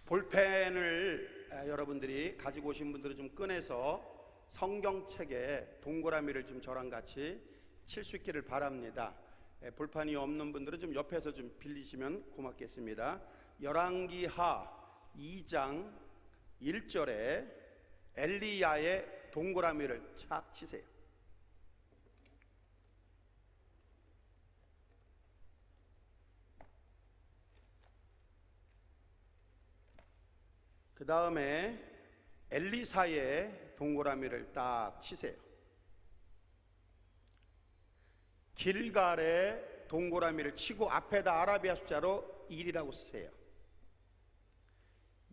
볼펜을 여러분들이 가지고 오신 분들은 좀 꺼내서 성경책에 동그라미를 좀 저랑 같이 칠 수 있기를 바랍니다. 볼판이 없는 분들은 좀 옆에서 좀 빌리시면 고맙겠습니다. 열왕기하 2장 1절에 엘리야의 동그라미를 착 치세요. 그 다음에 엘리사의 동그라미를 딱 치세요. 길갈의 동그라미를 치고 앞에다 아라비아 숫자로 1이라고 쓰세요.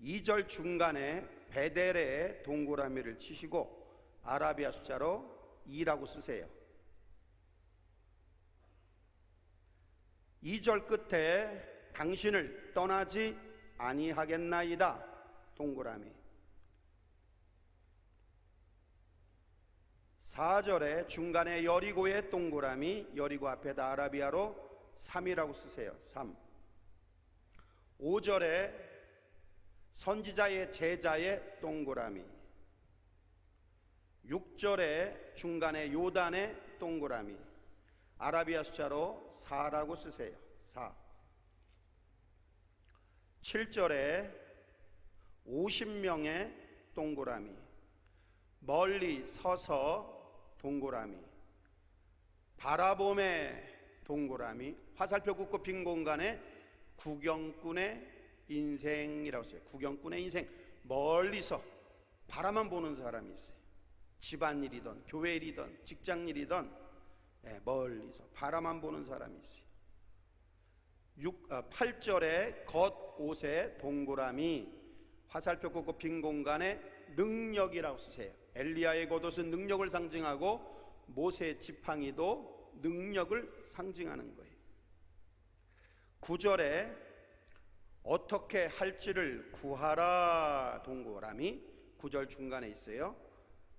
2절 중간에 베델의 동그라미를 치시고 아라비아 숫자로 2라고 쓰세요. 2절 끝에 당신을 떠나지 아니하겠나이다 동그라미. 4절에 중간에 여리고의 동그라미, 여리고 앞에다 아라비아로 3이라고 쓰세요. 3. 5절에 선지자의 제자의 동그라미. 6절에 중간에 요단의 동그라미, 아라비아 숫자로 4라고 쓰세요. 4. 7절에 50명의 동그라미, 멀리 서서 동그라미, 바라봄의 동그라미, 화살표 긋고 빈 공간에 구경꾼의 인생이라고 써요. 구경꾼의 인생. 멀리서 바라만 보는 사람이 있어요. 집안일이든 교회일이든 직장일이든 멀리서 바라만 보는 사람이 있어요. 8절에 겉옷의 동그라미, 화살표 긋고 빈 공간에 능력이라고 쓰세요. 엘리야의 겉옷은 능력을 상징하고 모세의 지팡이도 능력을 상징하는 거예요. 9절에 어떻게 할지를 구하라 동그라미, 9절 중간에 있어요.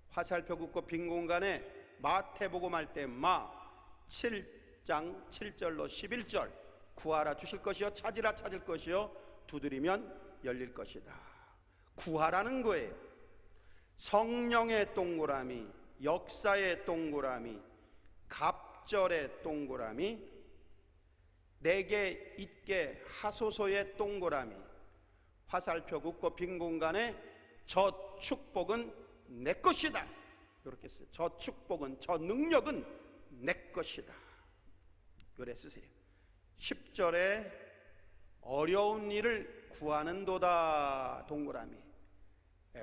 화살표 긋고 빈 공간에 마태복음 할 때 마 7장 7절로 11절 구하라 주실 것이요 찾으라 찾을 것이요 두드리면 열릴 것이다. 구하라는 거예요. 성령의 동그라미, 역사의 동그라미, 갑절의 동그라미, 내게 있게 하소서의 동그라미, 화살표 긋고 빈 공간에 저 축복은 내 것이다 이렇게 써요. 저 축복은, 저 능력은 내 것이다 요래 쓰세요. 10절에 어려운 일을 구하는도다 동그라미.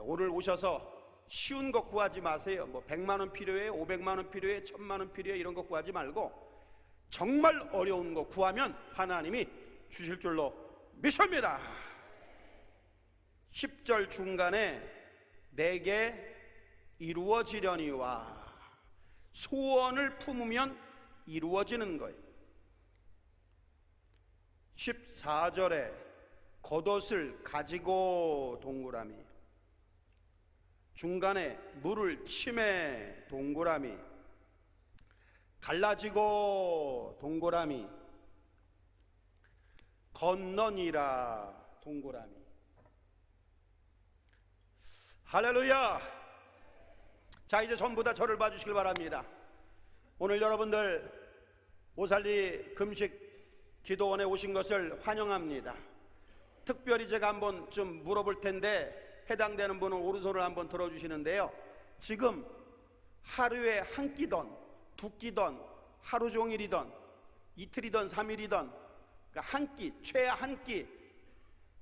오늘 오셔서 쉬운 거 구하지 마세요. 뭐 100만원 필요해, 500만원 필요해, 1000만원 필요해 이런 거 구하지 말고 정말 어려운 거 구하면 하나님이 주실 줄로 믿습니다. 10절 중간에 내게 이루어지려니와, 소원을 품으면 이루어지는 거예요. 14절에 겉옷을 가지고 동그라미, 중간에 물을 치매 동그라미, 갈라지고 동그라미, 건너니라 동그라미. 할렐루야. 자, 이제 전부 다 저를 봐주시길 바랍니다. 오늘 여러분들 오살리 금식 기도원에 오신 것을 환영합니다. 특별히 제가 한번 좀 물어볼 텐데 해당되는 분은 오른손을 한번 들어주시는데요, 지금 하루에 한 끼든 두 끼든 하루 종일이든 이틀이든 3일이든 그러니까 한 끼, 최하 한 끼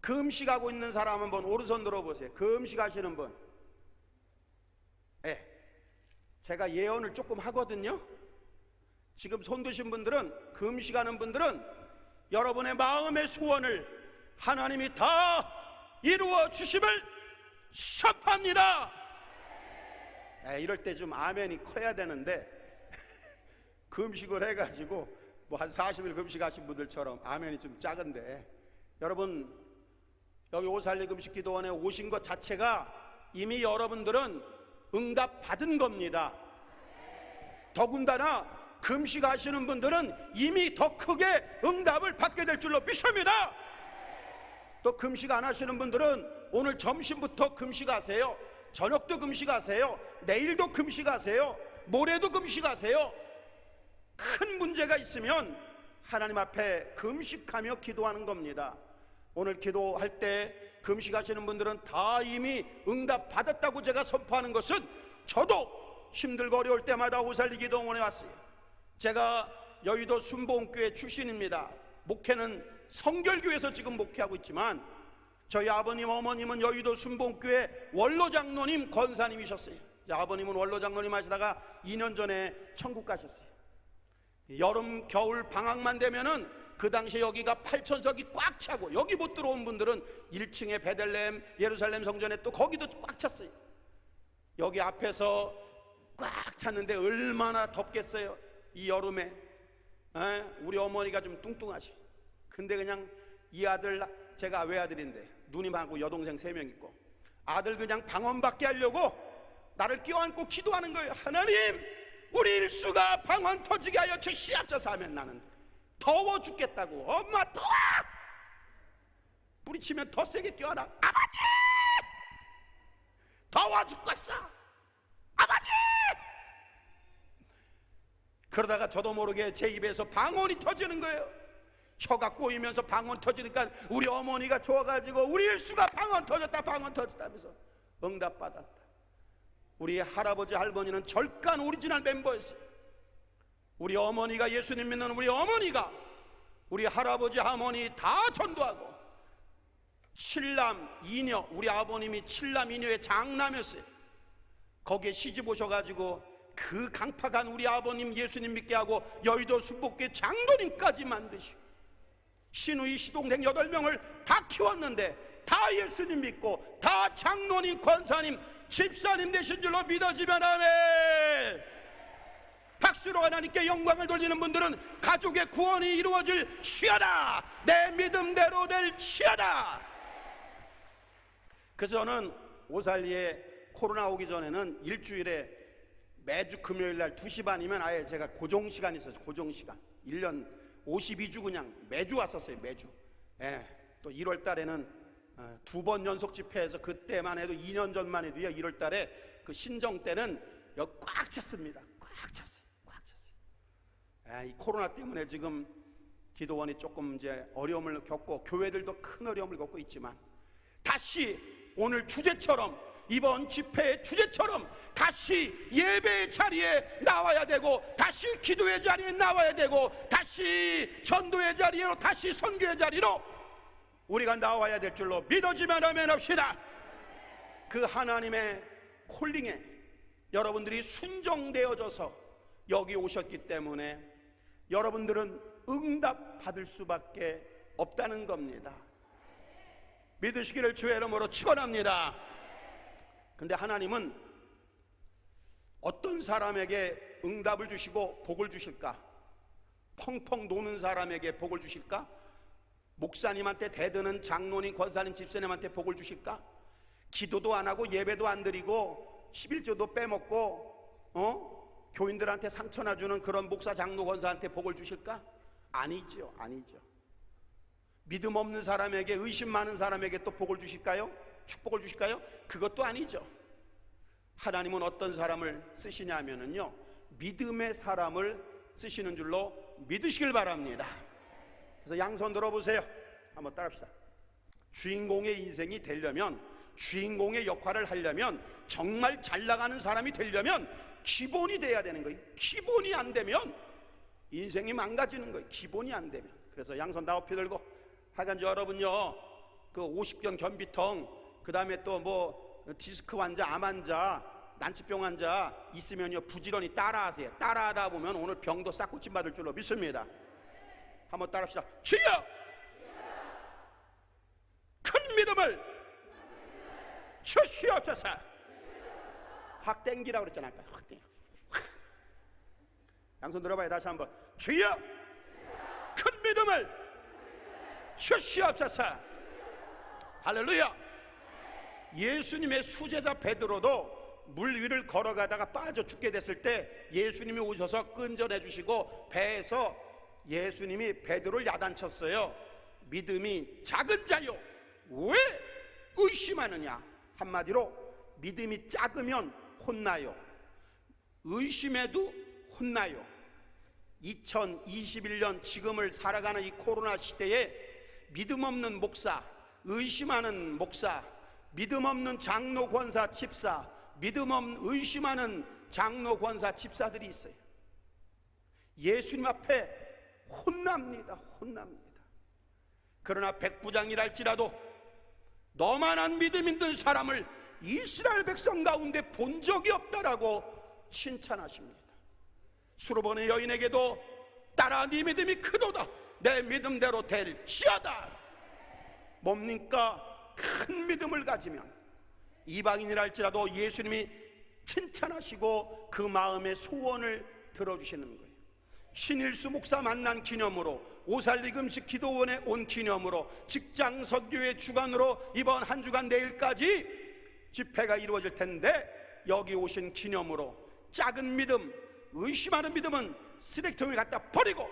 금식하고 있는 사람 한번 오른손 들어보세요. 금식하시는 분. 제가 예언을 조금 하거든요. 지금 손 드신 분들은, 금식하는 분들은 여러분의 마음의 소원을 하나님이 다 이루어 주심을 선포합니다. 이럴 때 좀 아멘이 커야 되는데 금식을 해가지고 뭐 한 40일 금식하신 분들처럼 아멘이 좀 작은데, 여러분 여기 오살리 금식 기도원에 오신 것 자체가 이미 여러분들은 응답 받은 겁니다. 더군다나 금식하시는 분들은 이미 더 크게 응답을 받게 될 줄로 믿습니다. 또 금식 안 하시는 분들은 오늘 점심부터 금식하세요. 저녁도 금식하세요. 내일도 금식하세요. 모레도 금식하세요. 큰 문제가 있으면 하나님 앞에 금식하며 기도하는 겁니다. 오늘 기도할 때 금식하시는 분들은 다 이미 응답 받았다고 제가 선포하는 것은, 저도 힘들고 어려울 때마다 오살리 기도원에 왔어요. 제가 여의도 순복음교회 출신입니다. 목회는 성결교회에서 지금 목회하고 있지만 저희 아버님 어머님은 여의도 순복음교회 원로장로님 권사님이셨어요. 아버님은 원로장로님 하시다가 2년 전에 천국 가셨어요. 여름 겨울 방학만 되면은 그 당시에 여기가 8,000석이 꽉 차고, 여기 못 들어온 분들은 1층에 베들레헴 예루살렘 성전에 또 거기도 꽉 찼어요. 여기 앞에서 꽉 찼는데 얼마나 덥겠어요, 이 여름에. 우리 어머니가 좀 뚱뚱하시. 근데 그냥 이 아들, 제가 외아들인데 누님하고 여동생 3명 있고, 아들 그냥 방언 받게 하려고 나를 껴안고 기도하는 거예요. 하나님, 우리 일수가 방언 터지게 하여 주시옵소서 하면 나는 더워 죽겠다고. 엄마 더워! 뿌리치면 더 세게 껴안아. 아버지! 더워 죽겠어! 아버지! 그러다가 저도 모르게 제 입에서 방언이 터지는 거예요. 혀가 꼬이면서 방언 터지니까 우리 어머니가 좋아가지고 우리 일수가 방언 터졌다 방언 터졌다 하면서 응답받았다. 우리 할아버지 할머니는 절간 오리지널 멤버였어요. 우리 어머니가 예수님 믿는 우리 어머니가 우리 할아버지 할머니 다 전도하고, 7남 2녀, 우리 아버님이 7남 2녀의 장남이었어요. 거기에 시집 오셔가지고 그 강팍한 우리 아버님 예수님 믿게 하고 여의도 순복교회 장로님까지 만드시고, 시누이 시동생 8명을 다 키웠는데 다 예수님 믿고 다 장로님 권사님 집사님 되신 줄로 믿어지면 아멘. 박수로 하나님께 영광을 돌리는 분들은 가족의 구원이 이루어질 시어다. 내 믿음대로 될 시어다. 그래서 저는 오살리에 코로나 오기 전에는 일주일에 매주 금요일날 2시 반이면 아예 제가 고정시간이 있었어요. 고정시간 1년 52주 그냥 매주 왔었어요. 매주. 또 1월 달에는 2번 연속 집회에서, 그때만 해도 2년 전만 해도요, 1월 달에 그 신정 때는 여기 꽉 찼습니다. 꽉 찼어요. 꽉 찼어요. 이 코로나 때문에 지금 기도원이 조금 이제 어려움을 겪고 교회들도 큰 어려움을 겪고 있지만, 다시 오늘 주제처럼, 이번 집회의 주제처럼 다시 예배의 자리에 나와야 되고, 다시 기도의 자리에 나와야 되고, 다시 전도의 자리로, 다시 선교의 자리로 우리가 나와야 될 줄로 믿어지면 아멘 합시다. 그 하나님의 콜링에 여러분들이 순종되어져서 여기 오셨기 때문에 여러분들은 응답 받을 수밖에 없다는 겁니다. 믿으시기를 주의 이름으로 축원합니다. 근데 하나님은 어떤 사람에게 응답을 주시고 복을 주실까? 펑펑 노는 사람에게 복을 주실까? 목사님한테 대드는 장로님, 권사님, 집사님한테 복을 주실까? 기도도 안 하고 예배도 안 드리고 11조도 빼먹고 교인들한테 상처나 주는 그런 목사, 장로, 권사한테 복을 주실까? 아니죠. 아니죠. 믿음 없는 사람에게, 의심 많은 사람에게 또 복을 주실까요? 축복을 주실까요? 그것도 아니죠. 하나님은 어떤 사람을 쓰시냐 하면은요, 믿음의 사람을 쓰시는 줄로 믿으시길 바랍니다. 그래서 양손 들어보세요. 한번 따라합시다. 주인공의 인생이 되려면, 주인공의 역할을 하려면, 정말 잘 나가는 사람이 되려면 기본이 돼야 되는 거예요. 기본이 안 되면 인생이 망가지는 거예요. 기본이 안 되면. 그래서 양손 다 높이 들고, 하여간 여러분요, 그 50견 변비통, 그 다음에 또 뭐 디스크 환자, 암 환자, 난치병 환자 있으면요, 부지런히 따라하세요. 따라하다 보면 오늘 병도 싹 고침받을 줄로 믿습니다. 한번 따라합시다. 주여! 큰 믿음을 주시옵소서. 확 땡기라고 그랬잖아요. 확 땡겨. 양손 들어봐요. 다시 한번. 주여! 큰 믿음을 주시옵소서. 할렐루야. 예수님의 수제자 베드로도 물 위를 걸어가다가 빠져 죽게 됐을 때 예수님이 오셔서 끈전해 주시고 배에서 예수님이 베드로를 야단쳤어요. 믿음이 작은 자요, 왜 의심하느냐? 한마디로 믿음이 작으면 혼나요. 의심해도 혼나요. 2021년 지금을 살아가는 이 코로나 시대에 믿음 없는 목사, 의심하는 목사, 믿음 없는 장로, 권사, 집사, 의심하는 장로, 권사, 집사들이 있어요. 예수님 앞에 혼납니다. 그러나 백부장이랄지라도 너만한 믿음 있는 사람을 이스라엘 백성 가운데 본 적이 없다라고 칭찬하십니다. 수르본의 여인에게도 딸아 네 믿음이 크도다, 내 믿음대로 될지어다. 뭡니까? 큰 믿음을 가지면 이방인이랄지라도 예수님이 칭찬하시고 그 마음의 소원을 들어주시는 거예요. 신일수 목사 만난 기념으로, 오살리 금식 기도원에 온 기념으로, 직장 선교회 주간으로 이번 한 주간 내일까지 집회가 이루어질 텐데 여기 오신 기념으로 작은 믿음, 의심하는 믿음은 쓰레기통에 갖다 버리고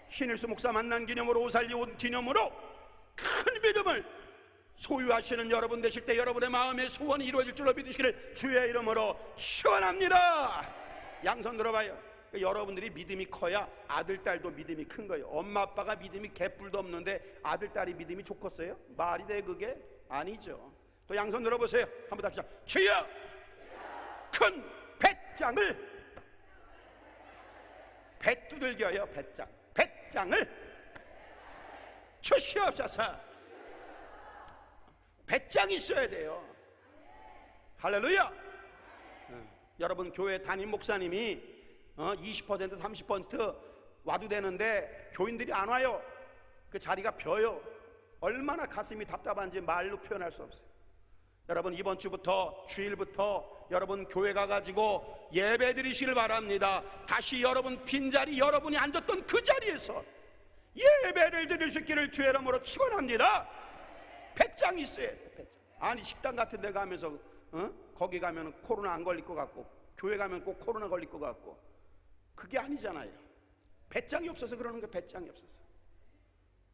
신일수 목사 만난 기념으로, 오살리 온 기념으로 큰 믿음을 소유하시는 여러분 되실 때 여러분의 마음의 소원이 이루어질 줄로 믿으시기를 주의 이름으로 축원합니다. 양손 들어봐요. 여러분들이 믿음이 커야 아들, 딸도 믿음이 큰 거예요. 엄마, 아빠가 믿음이 개뿔도 없는데 아들, 딸이 믿음이 좋겠어요? 말이 돼 그게? 아니죠. 또 양손 들어보세요. 한번 합시다. 주여, 큰 배짱을, 배 두들겨요. 배짱을 주시옵소서. 배짱이 있어야 돼요. 할렐루야. 여러분 교회 담임 목사님이 20% 30% 와도 되는데 교인들이 안 와요. 그 자리가 벼요. 얼마나 가슴이 답답한지 말로 표현할 수 없어요. 여러분 이번 주부터, 주일부터 여러분 교회 가가지고 예배 드리시길 바랍니다. 다시 여러분 빈자리, 여러분이 앉았던 그 자리에서 예배를 드리시기를 주의 이름으로 축원합니다. 배짱이 있어야 돼. 배짱. 아니 식당 같은 데 가면서 거기 가면 코로나 안 걸릴 것 같고, 교회 가면 꼭 코로나 걸릴 것 같고, 그게 아니잖아요. 배짱이 없어서 그러는 거예요. 배짱이 없어서.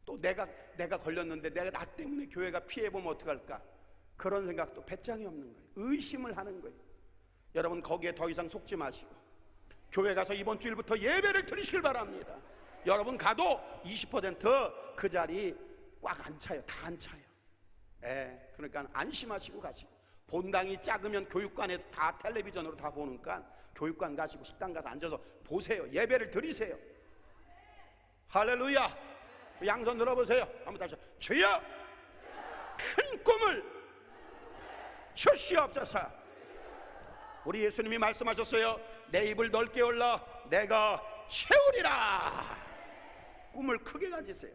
또 내가 걸렸는데 내가 나 때문에 교회가 피해보면 어떡할까, 그런 생각도 배짱이 없는 거예요. 의심을 하는 거예요. 여러분 거기에 더 이상 속지 마시고 교회 가서 이번 주일부터 예배를 드리시길 바랍니다. 여러분 가도 20% 그 자리 꽉 안 차요. 다 안 차요. 그러니까 안심하시고 가시고, 본당이 작으면 교육관에 다 텔레비전으로 다 보니까 교육관 가시고 식당 가서 앉아서 보세요. 예배를 드리세요. 할렐루야. 양손 들어보세요. 한번 다시. 주여, 큰 꿈을 주시옵소서. 우리 예수님이 말씀하셨어요. 내 입을 넓게 열라 내가 채우리라. 꿈을 크게 가지세요.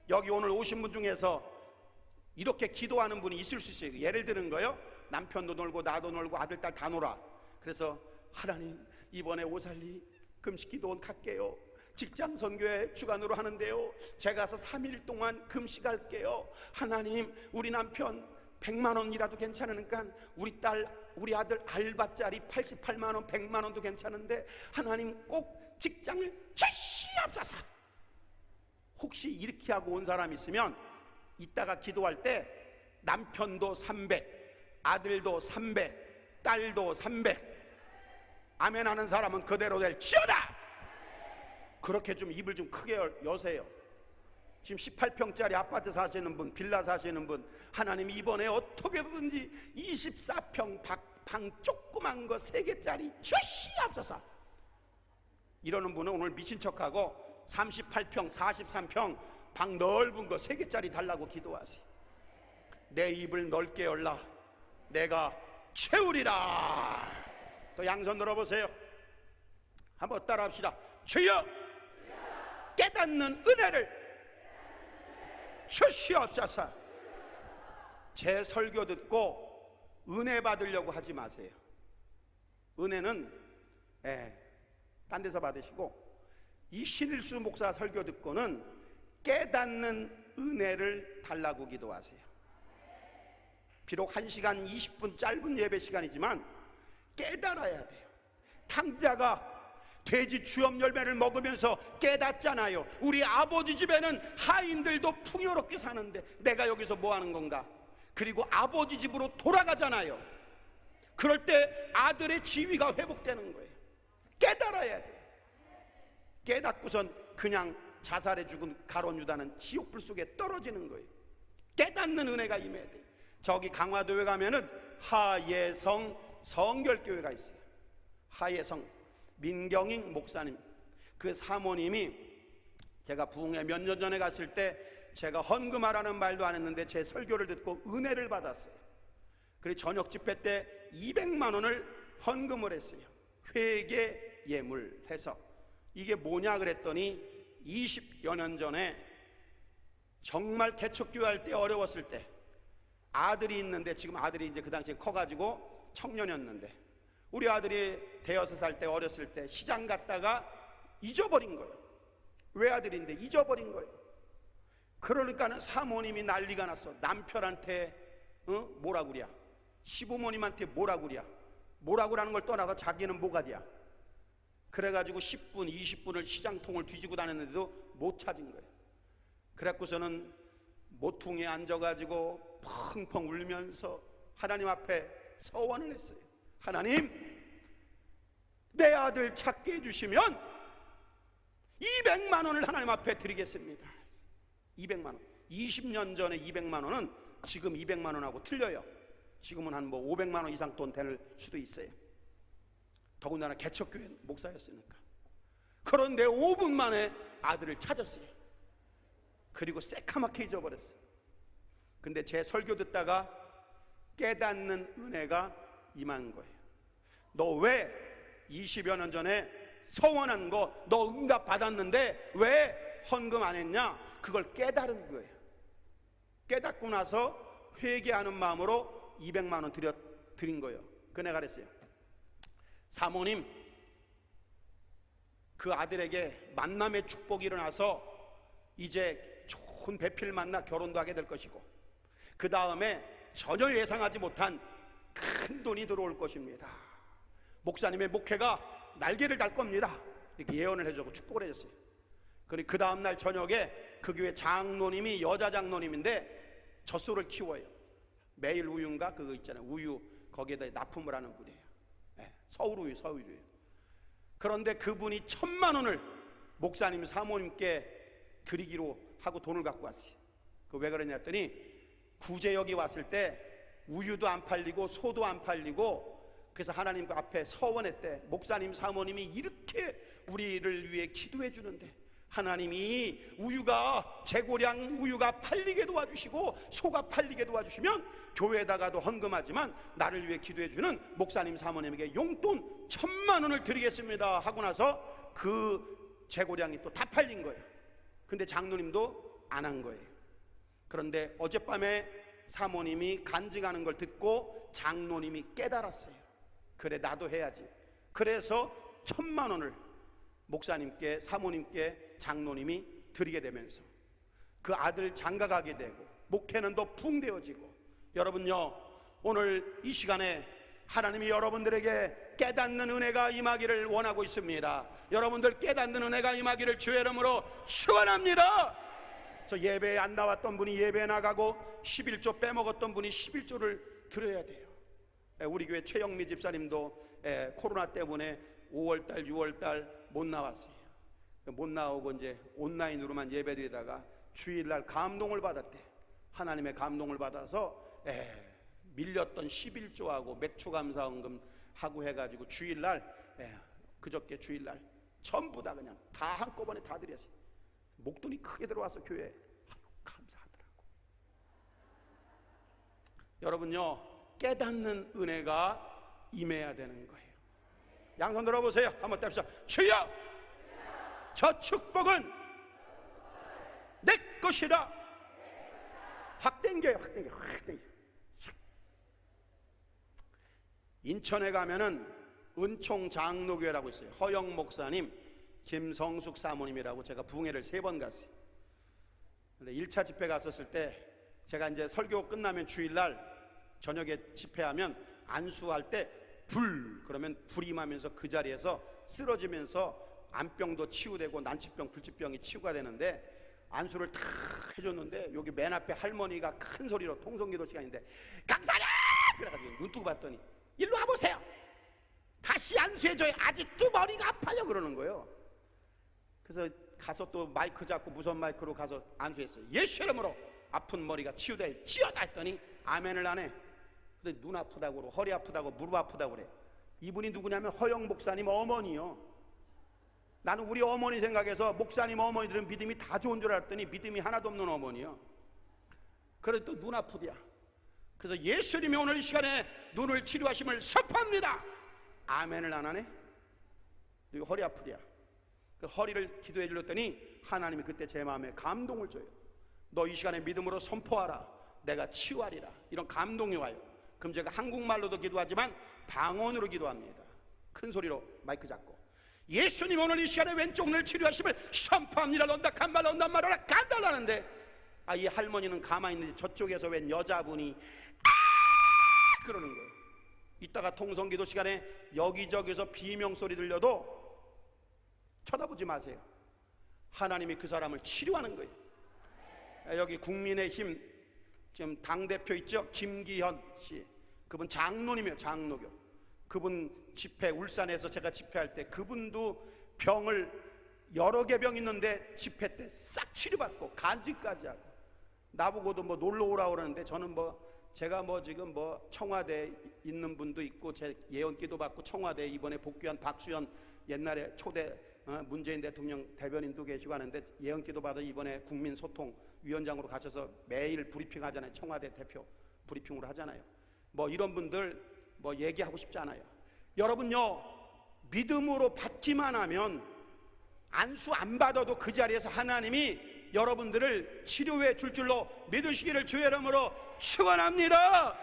여기 오늘 오신 분 중에서 이렇게 기도하는 분이 있을 수 있어요. 예를 드는 거요, 남편도 놀고 나도 놀고 아들, 딸 다 놀아. 그래서 하나님 이번에 오살리 금식기도원 갈게요. 직장 선교회 주간으로 하는데요, 제가 가서 3일 동안 금식할게요. 하나님 우리 남편 100만 원이라도 괜찮으니까 우리 딸, 우리 아들 알바짜리 88만 원, 100만 원도 괜찮은데 하나님 꼭 직장을 주시옵소서. 혹시 이렇게 하고 온 사람 있으면 이따가 기도할 때 남편도 300, 아들도 300, 딸도 300 아멘 하는 사람은 그대로 될지어다. 그렇게 좀 입을 좀 크게 여세요. 지금 18평짜리 아파트 사시는 분, 빌라 사시는 분, 하나님 이번에 어떻게든지 24평 방 조그만 거 3개짜리 주시옵소서. 이러는 분은 오늘 미친 척하고 38평, 43평 방 넓은 거 3개짜리 달라고 기도하세요. 내 입을 넓게 열라 내가 채우리라. 또 양손 들어보세요. 한번 따라 합시다. 주여, 깨닫는 은혜를 주시옵소서. 제 설교 듣고 은혜 받으려고 하지 마세요. 은혜는 딴 데서 받으시고, 이 신일수 목사 설교 듣고는 깨닫는 은혜를 달라고 기도하세요. 비록 1시간 20분 짧은 예배 시간이지만 깨달아야 돼요. 탕자가 돼지 주염 열매를 먹으면서 깨닫잖아요. 우리 아버지 집에는 하인들도 풍요롭게 사는데 내가 여기서 뭐 하는 건가? 그리고 아버지 집으로 돌아가잖아요. 그럴 때 아들의 지위가 회복되는 거예요. 깨달아야 돼. 깨닫고선 그냥 자살해 죽은 가룟 유다는 지옥불 속에 떨어지는 거예요. 깨닫는 은혜가 임해야 돼. 저기 강화도에 가면은 하예성 성결교회가 있어요. 하예성 민경익 목사님, 그 사모님이 제가 부흥회 몇 년 전에 갔을 때 제가 헌금하라는 말도 안 했는데 제 설교를 듣고 은혜를 받았어요. 그리고 저녁 집회 때 200만 원을 헌금을 했어요. 회계 예물 해서. 이게 뭐냐 그랬더니 20여 년 전에 정말 개척교회 할 때 어려웠을 때 아들이 있는데, 지금 아들이 이제 그 당시에 커가지고 청년이었는데, 우리 아들이 대여섯 살 때 어렸을 때 시장 갔다가 잊어버린 거예요. 외아들인데 잊어버린 거예요. 그러니까는 사모님이 난리가 났어. 남편한테 뭐라 그랴, 시부모님한테 뭐라 그랴, 뭐라고라는 걸 떠나서 자기는 뭐가랴. 그래가지고 10분 20분을 시장통을 뒤지고 다녔는데도 못 찾은 거예요. 그래갖고서는 모퉁이에 앉아가지고 펑펑 울면서 하나님 앞에 서원을 했어요. 하나님, 내 아들 찾게 해주시면 200만 원을 하나님 앞에 드리겠습니다. 200만 원. 20년 전에 200만 원은 지금 200만 원하고 틀려요. 지금은 한 뭐 500만 원 이상 돈 될 수도 있어요. 더군다나 개척교회 목사였으니까. 그런데 5분 만에 아들을 찾았어요. 그리고 새카맣게 잊어버렸어요. 근데 제 설교 듣다가 깨닫는 은혜가 임한 거예요. 너 왜 20여 년 전에 서원한 거 너 응답 받았는데 왜 헌금 안 했냐? 그걸 깨달은 거예요. 깨닫고 나서 회개하는 마음으로 200만 원 드린 거예요. 그 내가 그랬어요. 사모님, 그 아들에게 만남의 축복이 일어나서 이제 좋은 배필 만나 결혼도 하게 될 것이고, 그 다음에 전혀 예상하지 못한 큰 돈이 들어올 것입니다. 목사님의 목회가 날개를 달 겁니다. 이렇게 예언을 해주고 축복을 해줬어요. 그리고 그 다음날 저녁에 그 교회 장로님이 여자 장로님인데 젖소를 키워요. 매일 우유인가 그거 있잖아요. 우유 거기에다 납품을 하는 분이에요. 네, 서울우유. 그런데 그분이 1,000만 원을 목사님 사모님께 드리기로 하고 돈을 갖고 왔어요. 그 왜 그러냐 했더니 구제역이 왔을 때 우유도 안 팔리고 소도 안 팔리고, 그래서 하나님 앞에 서원했대. 목사님 사모님이 이렇게 우리를 위해 기도해 주는데 하나님이 우유가 재고량 우유가 팔리게 도와주시고 소가 팔리게 도와주시면 교회에다가도 헌금하지만 나를 위해 기도해 주는 목사님 사모님에게 용돈 1,000만 원을 드리겠습니다 하고 나서 그 재고량이 또 다 팔린 거예요. 근데 장로님도 안 한 거예요. 그런데 어젯밤에 사모님이 간증하는 걸 듣고 장로님이 깨달았어요. 그래, 나도 해야지. 그래서 1,000만 원을 목사님께 사모님께 장로님이 드리게 되면서 그 아들 장가가게 되고 목회는 더 붕대어지고. 여러분요, 오늘 이 시간에 하나님이 여러분들에게 깨닫는 은혜가 임하기를 원하고 있습니다. 여러분들 깨닫는 은혜가 임하기를 주의 이름으로 축원합니다. 저 예배에 안 나왔던 분이 예배에 나가고 11조 빼먹었던 분이 11조를 드려야 돼요. 우리 교회 최영미 집사님도 코로나 때문에 5월달 6월달 못 나왔어요. 못 나오고 이제 온라인으로만 예배드리다가 주일날 감동을 받았대. 하나님의 감동을 받아서 밀렸던 11조하고 맥주 감사헌금 하고 해가지고 주일날 그저께 주일날 전부 다 그냥 다 한꺼번에 다 드렸어요. 목돈이 크게 들어와서 교회에 감사하더라고. 여러분요, 깨닫는 은혜가 임해야 되는 거예요. 양손 들어보세요. 한번 떼봅시다. 주여, 저 축복은 내 것이라. 확 땡겨요. 확 땡겨. 인천에 가면은 은총 장로교회라고 있어요. 허영 목사님, 김성숙 사모님이라고 제가 부흥회를 3번 갔어요. 근데 1차 집회 갔었을 때 제가 이제 설교 끝나면 주일날 저녁에 집회하면 안수할 때 불 그러면 불임하면서 그 자리에서 쓰러지면서 안병도 치유되고 난치병, 불치병이 치유가 되는데 안수를 다 해줬는데 여기 맨 앞에 할머니가 큰 소리로 통성기도 시간인데 강사님! 그래가지고 눈 뜨고 봤더니 일로 와보세요. 다시 안수해줘요. 아직도 머리가 아파요. 그러는 거예요. 그래서 가서 또 마이크 잡고 무선 마이크로 가서 안수했어요. 예수 이름으로 아픈 머리가 치유될지어다 했더니 아멘을 안 해. 근데 눈 아프다고 그러고 허리 아프다고 무릎 아프다고 그래. 이분이 누구냐면 허영 목사님 어머니요. 나는 우리 어머니 생각해서 목사님 어머니들은 믿음이 다 좋은 줄 알았더니 믿음이 하나도 없는 어머니요. 그래도 또 눈 아프디야. 그래서 예수님이 오늘 이 시간에 눈을 치료하심을 선포합니다. 아멘을 안 하네. 그리고 허리 아프디야. 그 허리를 기도해 주렸더니 하나님이 그때 제 마음에 감동을 줘요. 너 이 시간에 믿음으로 선포하라. 내가 치유하리라. 이런 감동이 와요. 그럼 제가 한국말로도 기도하지만 방언으로 기도합니다. 큰 소리로 마이크 잡고 예수님 오늘 이 시간에 왼쪽 눈을 치료하심을 선포합니다. 런다 칸말 런다 말하라 간달라는데 이 할머니는 가만히 있는데 저쪽에서 웬 여자분이 그러는 거예요. 이따가 통성기도 시간에 여기저기서 비명소리 들려도 쳐다보지 마세요. 하나님이 그 사람을 치료하는 거예요. 여기 국민의힘 지금 당대표 있죠? 김기현 씨. 그분 장로님이에요. 장로교. 그분 집회 울산에서 제가 집회할 때 그분도 병을 여러 개 병 있는데 집회 때 싹 치료받고 간증까지 하고 나보고도 뭐 놀러 오라고 그러는데 저는 제가 지금 청와대에 있는 분도 있고 제 예언기도 받고 청와대에 이번에 복귀한 박수현 옛날에 초대 문재인 대통령 대변인도 계시고 하는데 예언기도 받아 이번에 국민소통위원장으로 가셔서 매일 브리핑 하잖아요. 청와대 대표 브리핑으로 하잖아요. 이런 분들 얘기하고 싶지 않아요. 여러분요, 믿음으로 받기만 하면 안수 안 받아도 그 자리에서 하나님이 여러분들을 치료해 줄 줄로 믿으시기를 주의 이름으로 축원합니다.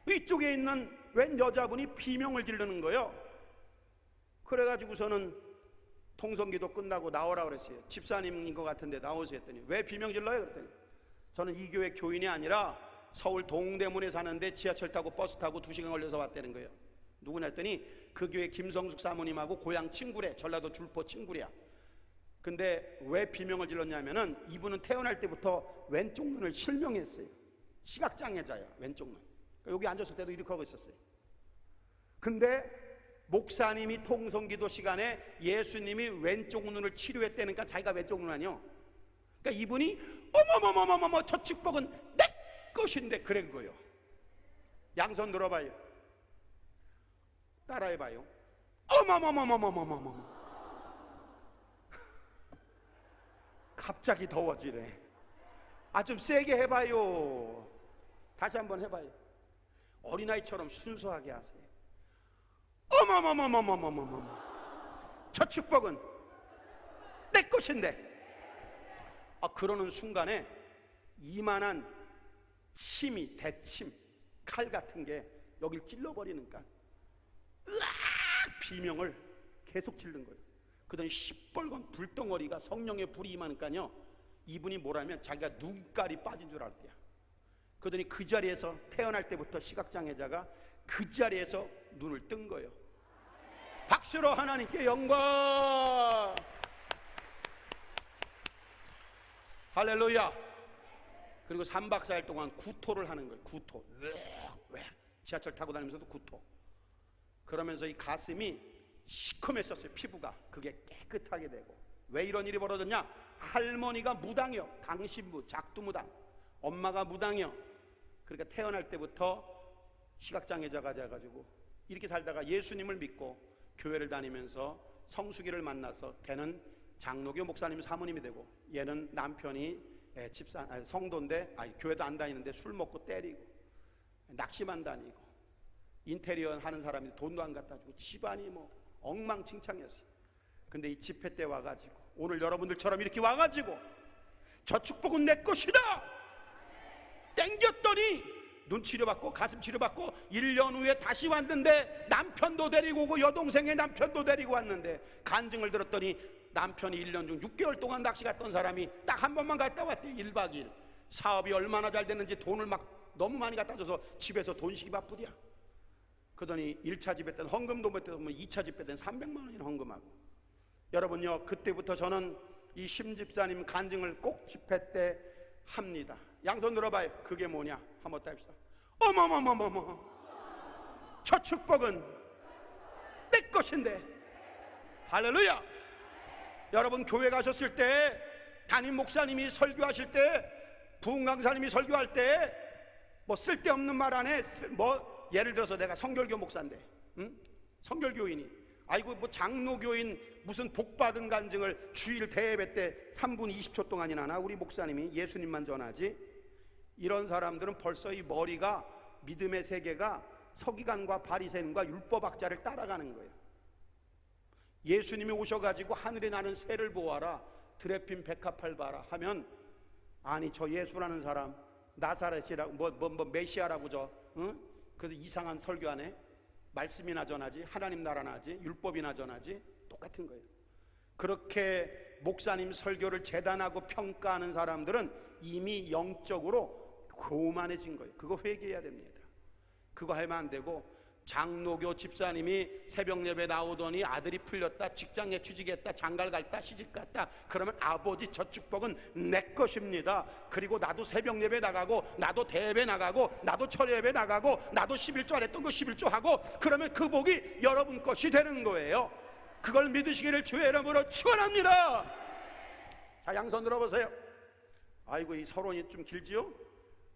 이쪽에 있는 웬 여자분이 비명을 지르는 거예요. 그래가지고서는 통성기도 끝나고 나오라 그랬어요. 집사님인 것 같은데 나오세요 했더니 왜 비명 질러요? 그랬더니 저는 이 교회 교인이 아니라 서울 동대문에 사는데 지하철 타고 버스 타고 2시간 걸려서 왔다는 거예요. 누구냐 했더니 그 교회 김성숙 사모님하고 고향 친구래. 전라도 줄포 친구랴. 근데 왜 비명을 질렀냐면은 이분은 태어날 때부터 왼쪽 눈을 실명했어요. 시각장애자야. 왼쪽 눈. 그러니까 여기 앉았을 때도 이렇게 하고 있었어요. 근데 목사님이 통성기도 시간에 예수님이 왼쪽 눈을 치료했다니까 자기가 왼쪽 눈 아니요. 그러니까 이분이 어머머머머머머 저 축복은 내 것인데 그런 거예요. 양손 들어봐요. 따라해봐요. 어머머머머머머머머. 갑자기 더워지네. 좀 세게 해봐요. 다시 한번 해봐요. 어린아이처럼 순수하게 하세요. 어머머머머머머머머. 저 축복은 내 것인데. 그러는 순간에 이만한 침이 대침 칼 같은 게 여길 찔러버리니까 으악 비명을 계속 지른 거예요. 그러더니 시뻘건 불덩어리가 성령의 불이 임하니까요 이분이 뭐라면 자기가 눈깔이 빠진 줄 알았대요. 그러더니 그 자리에서 태어날 때부터 시각장애자가 그 자리에서 눈을 뜬 거예요. 박수로 하나님께 영광. 할렐루야. 그리고 3박 4일 동안 구토를 하는 거예요. 구토. 왜? 지하철 타고 다니면서도 구토. 그러면서 이 가슴이 시커맸었어요. 피부가. 그게 깨끗하게 되고. 왜 이런 일이 벌어졌냐? 할머니가 무당이요. 강신부, 작두무당. 엄마가 무당이요. 그러니까 태어날 때부터 시각장애자가 돼가지고 이렇게 살다가 예수님을 믿고 교회를 다니면서 성수기를 만나서 걔는 장로교 목사님 사모님이 되고 얘는 남편이 성도인데 교회도 안 다니는데 술 먹고 때리고 낚시만 다니고 인테리어 하는 사람이 돈도 안 갖다 주고 집안이 엉망진창이었어요. 근데 이 집회 때 와가지고 오늘 여러분들처럼 이렇게 와가지고 저 축복은 내 것이다 땡겼더니 눈 치료받고 가슴 치료받고 1년 후에 다시 왔는데 남편도 데리고 오고 여동생의 남편도 데리고 왔는데 간증을 들었더니 남편이 1년 중 6개월 동안 낚시 갔던 사람이 딱 한 번만 갔다 왔대요. 1박 2일. 사업이 얼마나 잘 됐는지 돈을 막 너무 많이 갖다 줘서 집에서 돈 시기 바쁘디야. 그러더니 1차 집회 때는 헌금도 못 해서 2차 집회 때는 300만 원이나 헌금하고. 여러분요, 그때부터 저는 이 심집사님 간증을 꼭 집회 때 합니다. 양손 들어봐요. 그게 뭐냐 한번 더 합시다. 어머머머머머, 저 축복은 내 것인데. 할렐루야. 여러분, 교회 가셨을 때, 담임 목사님이 설교하실 때, 부흥 강사님이 설교할 때 뭐 쓸데없는 말 안 해. 뭐 예를 들어서 내가 성결교 목사인데, 성결교인이 아이고 뭐 장로교인 무슨 복받은 간증을 주일 대예배 때 3분 20초 동안이나 하나 우리 목사님이 예수님만 전하지. 이런 사람들은 벌써 이 머리가, 믿음의 세계가 서기관과 바리새인과 율법학자를 따라가는 거예요. 예수님이 오셔가지고 하늘에 나는 새를 보아라, 드레핀 백합을 봐라 하면, 아니 저 예수라는 사람 나사렛이라고 뭐 메시아라고 그래서 이상한 설교하네. 말씀이나 전하지, 하나님 나라나 하지, 율법이나 전하지. 똑같은 거예요. 그렇게 목사님 설교를 재단하고 평가하는 사람들은 이미 영적으로 교만해진 거예요. 그거 회개해야 됩니다. 그거 하면 안 되고, 장로교 집사님이 새벽 예배 나오더니 아들이 풀렸다, 직장에 취직했다, 장가를 갔다, 시집 갔다, 그러면 아버지 저 축복은 내 것입니다. 그리고 나도 새벽 예배 나가고, 나도 대예배 나가고, 나도 철 예배 나가고, 나도 11조 안 했던 거 11조 하고, 그러면 그 복이 여러분 것이 되는 거예요. 그걸 믿으시기를 주의 이름으로 축원합니다. 자, 양손 들어보세요. 아이고 이 서론이 좀 길지요?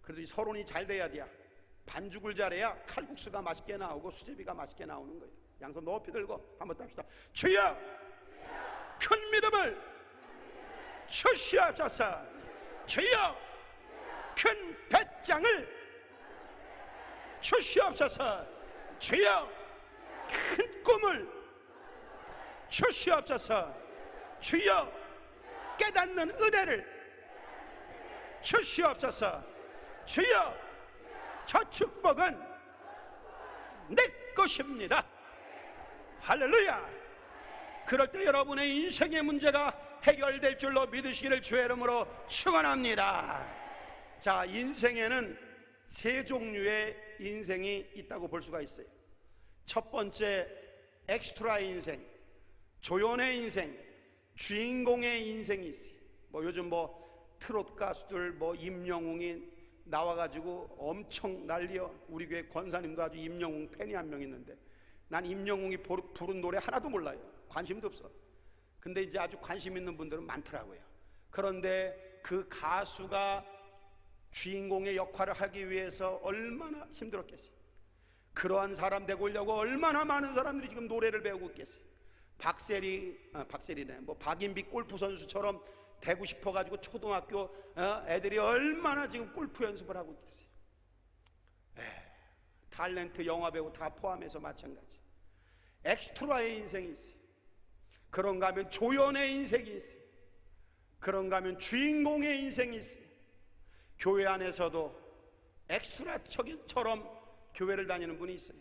그래도 이 서론이 잘 돼야 돼요. 반죽을 잘해야 칼국수가 맛있게 나오고 수제비가 맛있게 나오는 거예요. 양손 높이 들고 한번 합시다. 주여, 큰 믿음을 주시옵소서. 주여, 큰 배짱을 주시옵소서. 주여, 큰 꿈을 주시옵소서. 주여, 깨닫는 은혜를 주시옵소서. 주여, 저 축복은 내 것입니다. 할렐루야. 그럴 때 여러분의 인생의 문제가 해결될 줄로 믿으시기를 주의 이름으로 축원합니다. 자, 인생에는 세 종류의 인생이 있다고 볼 수가 있어요. 첫 번째, 엑스트라 인생, 조연의 인생, 주인공의 인생이 있어요. 뭐 요즘 뭐 트롯 가수들 뭐 임영웅이 나와가지고 엄청 난리여. 우리 교회 권사님도 아주 임영웅 팬이 한 명 있는데, 난 임영웅이 부른 노래 하나도 몰라요. 관심도 없어. 근데 이제 아주 관심 있는 분들은 많더라고요. 그런데 그 가수가 주인공의 역할을 하기 위해서 얼마나 힘들었겠어요. 그러한 사람 되고 오려고 얼마나 많은 사람들이 지금 노래를 배우고 있겠어요. 박세리네, 뭐 박인비 골프 선수처럼 되고 싶어가지고 초등학교 애들이 얼마나 지금 골프 연습을 하고 있겠어요. 탤런트, 영화배우 다 포함해서 마찬가지. 엑스트라의 인생이 있어요. 그런가 하면 조연의 인생이 있어요. 그런가 하면 주인공의 인생이 있어요. 교회 안에서도 엑스트라처럼 교회를 다니는 분이 있어요.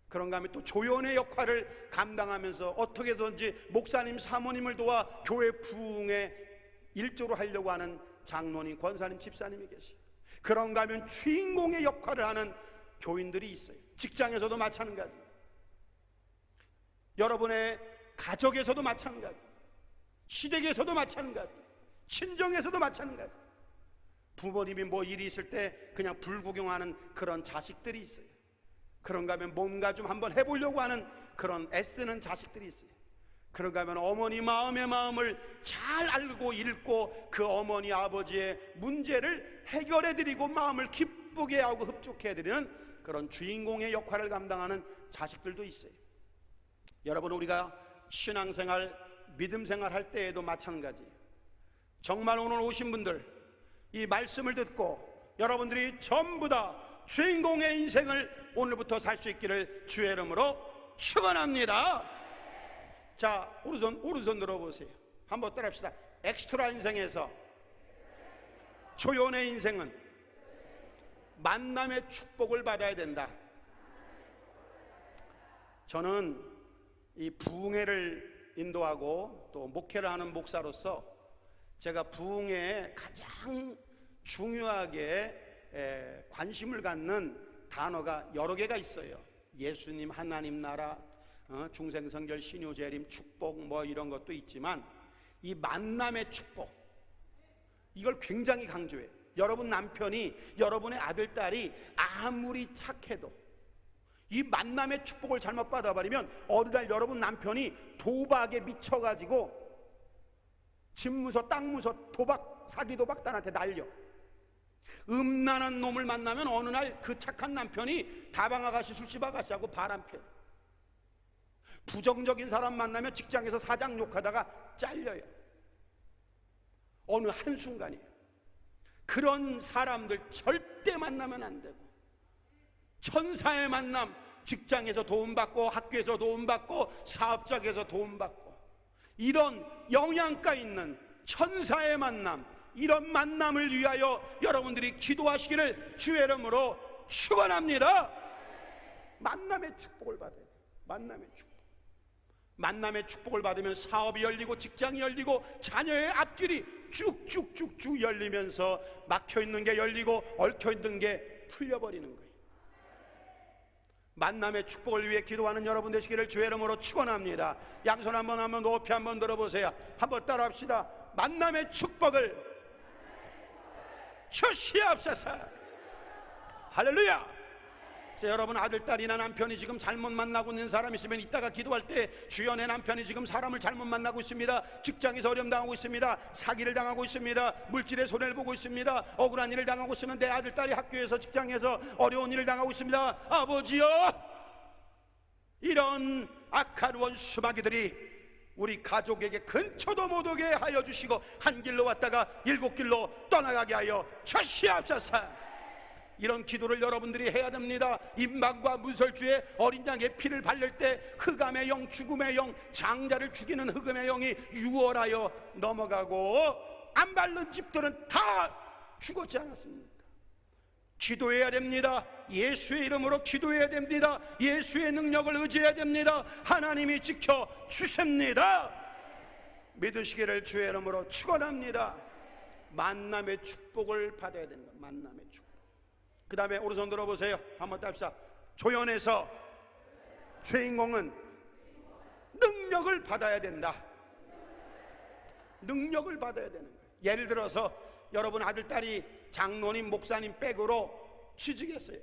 그런가 하면 또 조연의 역할을 감당하면서 어떻게 해서든지 목사님, 사모님을 도와 교회 부흥에 일조로 하려고 하는 장로님, 권사님, 집사님이 계시고, 그런가 하면 주인공의 역할을 하는 교인들이 있어요. 직장에서도 마찬가지, 여러분의 가족에서도 마찬가지, 시댁에서도 마찬가지, 친정에서도 마찬가지. 부모님이 뭐 일이 있을 때 그냥 불구경하는 그런 자식들이 있어요. 그런가 하면 뭔가 좀 한번 해보려고 하는 그런 애쓰는 자식들이 있어요. 그런가 하면 어머니 마음의 마음을 잘 알고 읽고 그 어머니 아버지의 문제를 해결해드리고 마음을 기쁘게 하고 흡족해드리는 그런 주인공의 역할을 감당하는 자식들도 있어요. 여러분, 우리가 신앙생활, 믿음생활 할 때에도 마찬가지. 정말 오늘 오신 분들, 이 말씀을 듣고 여러분들이 전부 다 주인공의 인생을 오늘부터 살 수 있기를 주의 이름으로 축원합니다. 자, 오른손 들어보세요. 한번 따라합시다. 엑스트라 인생에서 조연의 인생은 만남의 축복을 받아야 된다. 저는 이 부흥회를 인도하고 또 목회를 하는 목사로서 제가 부흥회에 가장 중요하게 관심을 갖는 단어가 여러 개가 있어요. 예수님 하나님 나라, 중생성결 신유재림 축복 뭐 이런 것도 있지만 이 만남의 축복, 이걸 굉장히 강조해요. 여러분 남편이, 여러분의 아들 딸이 아무리 착해도 이 만남의 축복을 잘못 받아버리면 어느 날 여러분 남편이 도박에 미쳐가지고 집무서 땅무서 도박, 사기 도박 딸한테 날려. 음란한 놈을 만나면 어느 날 그 착한 남편이 다방 아가씨, 술집 아가씨하고 바람 펴요. 부정적인 사람 만나면 직장에서 사장 욕하다가 잘려요. 어느 한순간이에요. 그런 사람들 절대 만나면 안 되고, 천사의 만남, 직장에서 도움받고 학교에서 도움받고 사업장에서 도움받고, 이런 영양가 있는 천사의 만남, 이런 만남을 위하여 여러분들이 기도하시기를 주의 이름으로 축원합니다. 만남의 축복을 받아야 돼요. 만남의 축복. 만남의 축복을 받으면 사업이 열리고 직장이 열리고 자녀의 앞길이 쭉쭉쭉쭉 열리면서 막혀있는 게 열리고 얽혀있는 게 풀려버리는 거예요. 만남의 축복을 위해 기도하는 여러분 되시기를 주의 이름으로 축원합니다. 양손 한번 높이 한번 들어보세요. 한번 따라합시다. 만남의 축복을 주시옵소서. 할렐루야. 여러분 아들, 딸이나 남편이 지금 잘못 만나고 있는 사람 있으면 이따가 기도할 때 주여 내 남편이 지금 사람을 잘못 만나고 있습니다. 직장에서 어려움 당하고 있습니다. 사기를 당하고 있습니다. 물질의 손해를 보고 있습니다. 억울한 일을 당하고 있으면 내 아들, 딸이 학교에서 직장에서 어려운 일을 당하고 있습니다. 아버지여, 이런 악한 원수 마귀들이 우리 가족에게 근처도 못 오게 하여 주시고 한 길로 왔다가 일곱 길로 떠나가게 하여 주시옵소서. 이런 기도를 여러분들이 해야 됩니다. 임방과 문설주의 어린 양의 피를 바를 때 흑암의 영, 죽음의 영, 장자를 죽이는 흑암의 영이 유월하여 넘어가고 안 바른 집들은 다 죽었지 않았습니까? 기도해야 됩니다. 예수의 이름으로 기도해야 됩니다. 예수의 능력을 의지해야 됩니다. 하나님이 지켜 주십니다. 믿으시기를 주의 이름으로 축원합니다. 만남의 축복을 받아야 된다. 만남의 축복. 그 다음에 오른손 들어보세요. 한번 답시다. 조연에서 주인공은 능력을 받아야 된다. 능력을 받아야 되는 거예요. 예를 들어서 여러분 아들, 딸이 장로님, 목사님 백으로 취직했어요.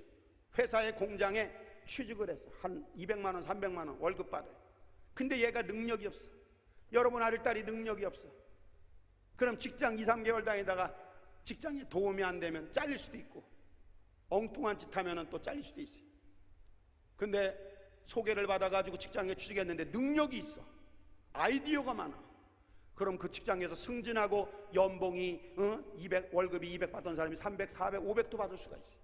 회사의 공장에 취직을 했어. 한 200만 원, 300만 원 월급 받아요. 근데 얘가 능력이 없어. 여러분 아들, 딸이 능력이 없어. 그럼 직장 2, 3개월 다니다가 직장에 도움이 안 되면 잘릴 수도 있고, 엉뚱한 짓 하면 또 잘릴 수도 있어요. 근데 소개를 받아가지고 직장에 취직했는데 능력이 있어. 아이디어가 많아. 그럼 그 직장에서 승진하고 연봉이 200, 월급이 200 받던 사람이 300, 400, 500도 받을 수가 있어요.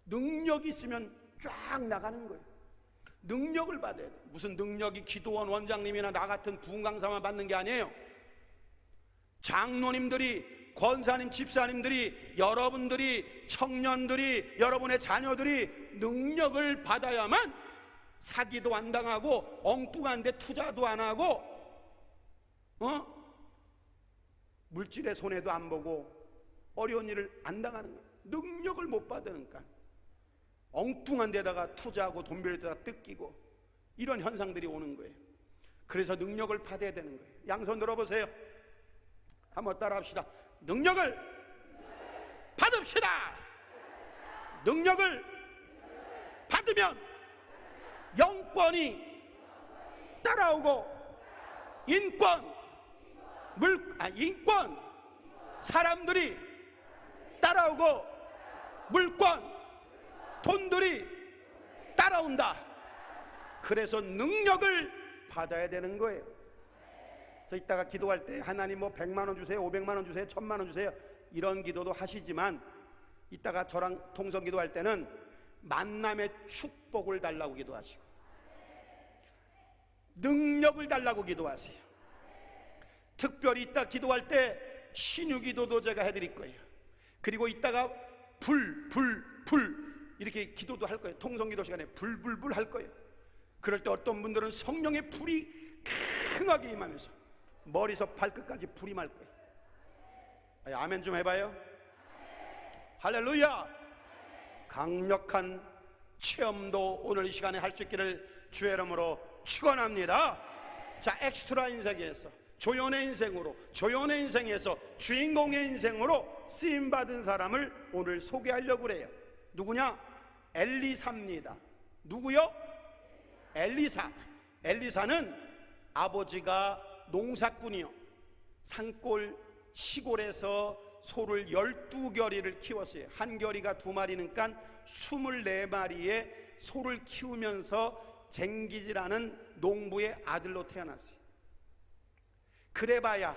능력이 있으면 쫙 나가는 거예요. 능력을 받아야 돼. 무슨 능력이 기도원 원장님이나 나 같은 부흥 강사만 받는 게 아니에요. 장로님들이, 권사님, 집사님들이, 여러분들이, 청년들이, 여러분의 자녀들이 능력을 받아야만 사기도 안 당하고 엉뚱한 데 투자도 안 하고 물질의 손해도 안 보고 어려운 일을 안 당하는 거예요. 능력을 못 받으니까 엉뚱한 데다가 투자하고 돈 빌려다가 뜯기고 이런 현상들이 오는 거예요. 그래서 능력을 받아야 되는 거예요. 양손 들어보세요. 한번 따라합시다. 능력을 받읍시다. 능력을 받으면 영권이 따라오고 인권, 인권, 사람들이 따라오고 물권, 돈들이 따라온다. 그래서 능력을 받아야 되는 거예요. 그래서 이따가 기도할 때 하나님 뭐 100만 원 주세요, 500만 원 주세요, 1000만 원 주세요, 이런 기도도 하시지만 이따가 저랑 통성 기도할 때는 만남의 축복을 달라고 기도하시고 능력을 달라고 기도하세요. 특별히 이따 기도할 때 신유기도도 제가 해드릴 거예요. 그리고 이따가 불 이렇게 기도도 할 거예요. 통성기도 시간에 불 할 거예요. 그럴 때 어떤 분들은 성령의 불이 강하게 임하면서 머리에서 발끝까지 불이 말 거예요. 아멘 좀 해봐요. 할렐루야. 강력한 체험도 오늘 이 시간에 할 수 있기를 주의 이름으로 축원합니다. 자, 엑스트라 인생에서 조연의 인생으로, 조연의 인생에서 주인공의 인생으로 쓰임받은 사람을 오늘 소개하려고 그래요. 누구냐? 엘리사입니다. 누구요? 엘리사. 엘리사는 아버지가 농사꾼이요, 산골 시골에서 소를 12결이를 키웠어요. 한 결이가 2마리니까 24마리의 소를 키우면서 쟁기지라는 농부의 아들로 태어났어요. 그래봐야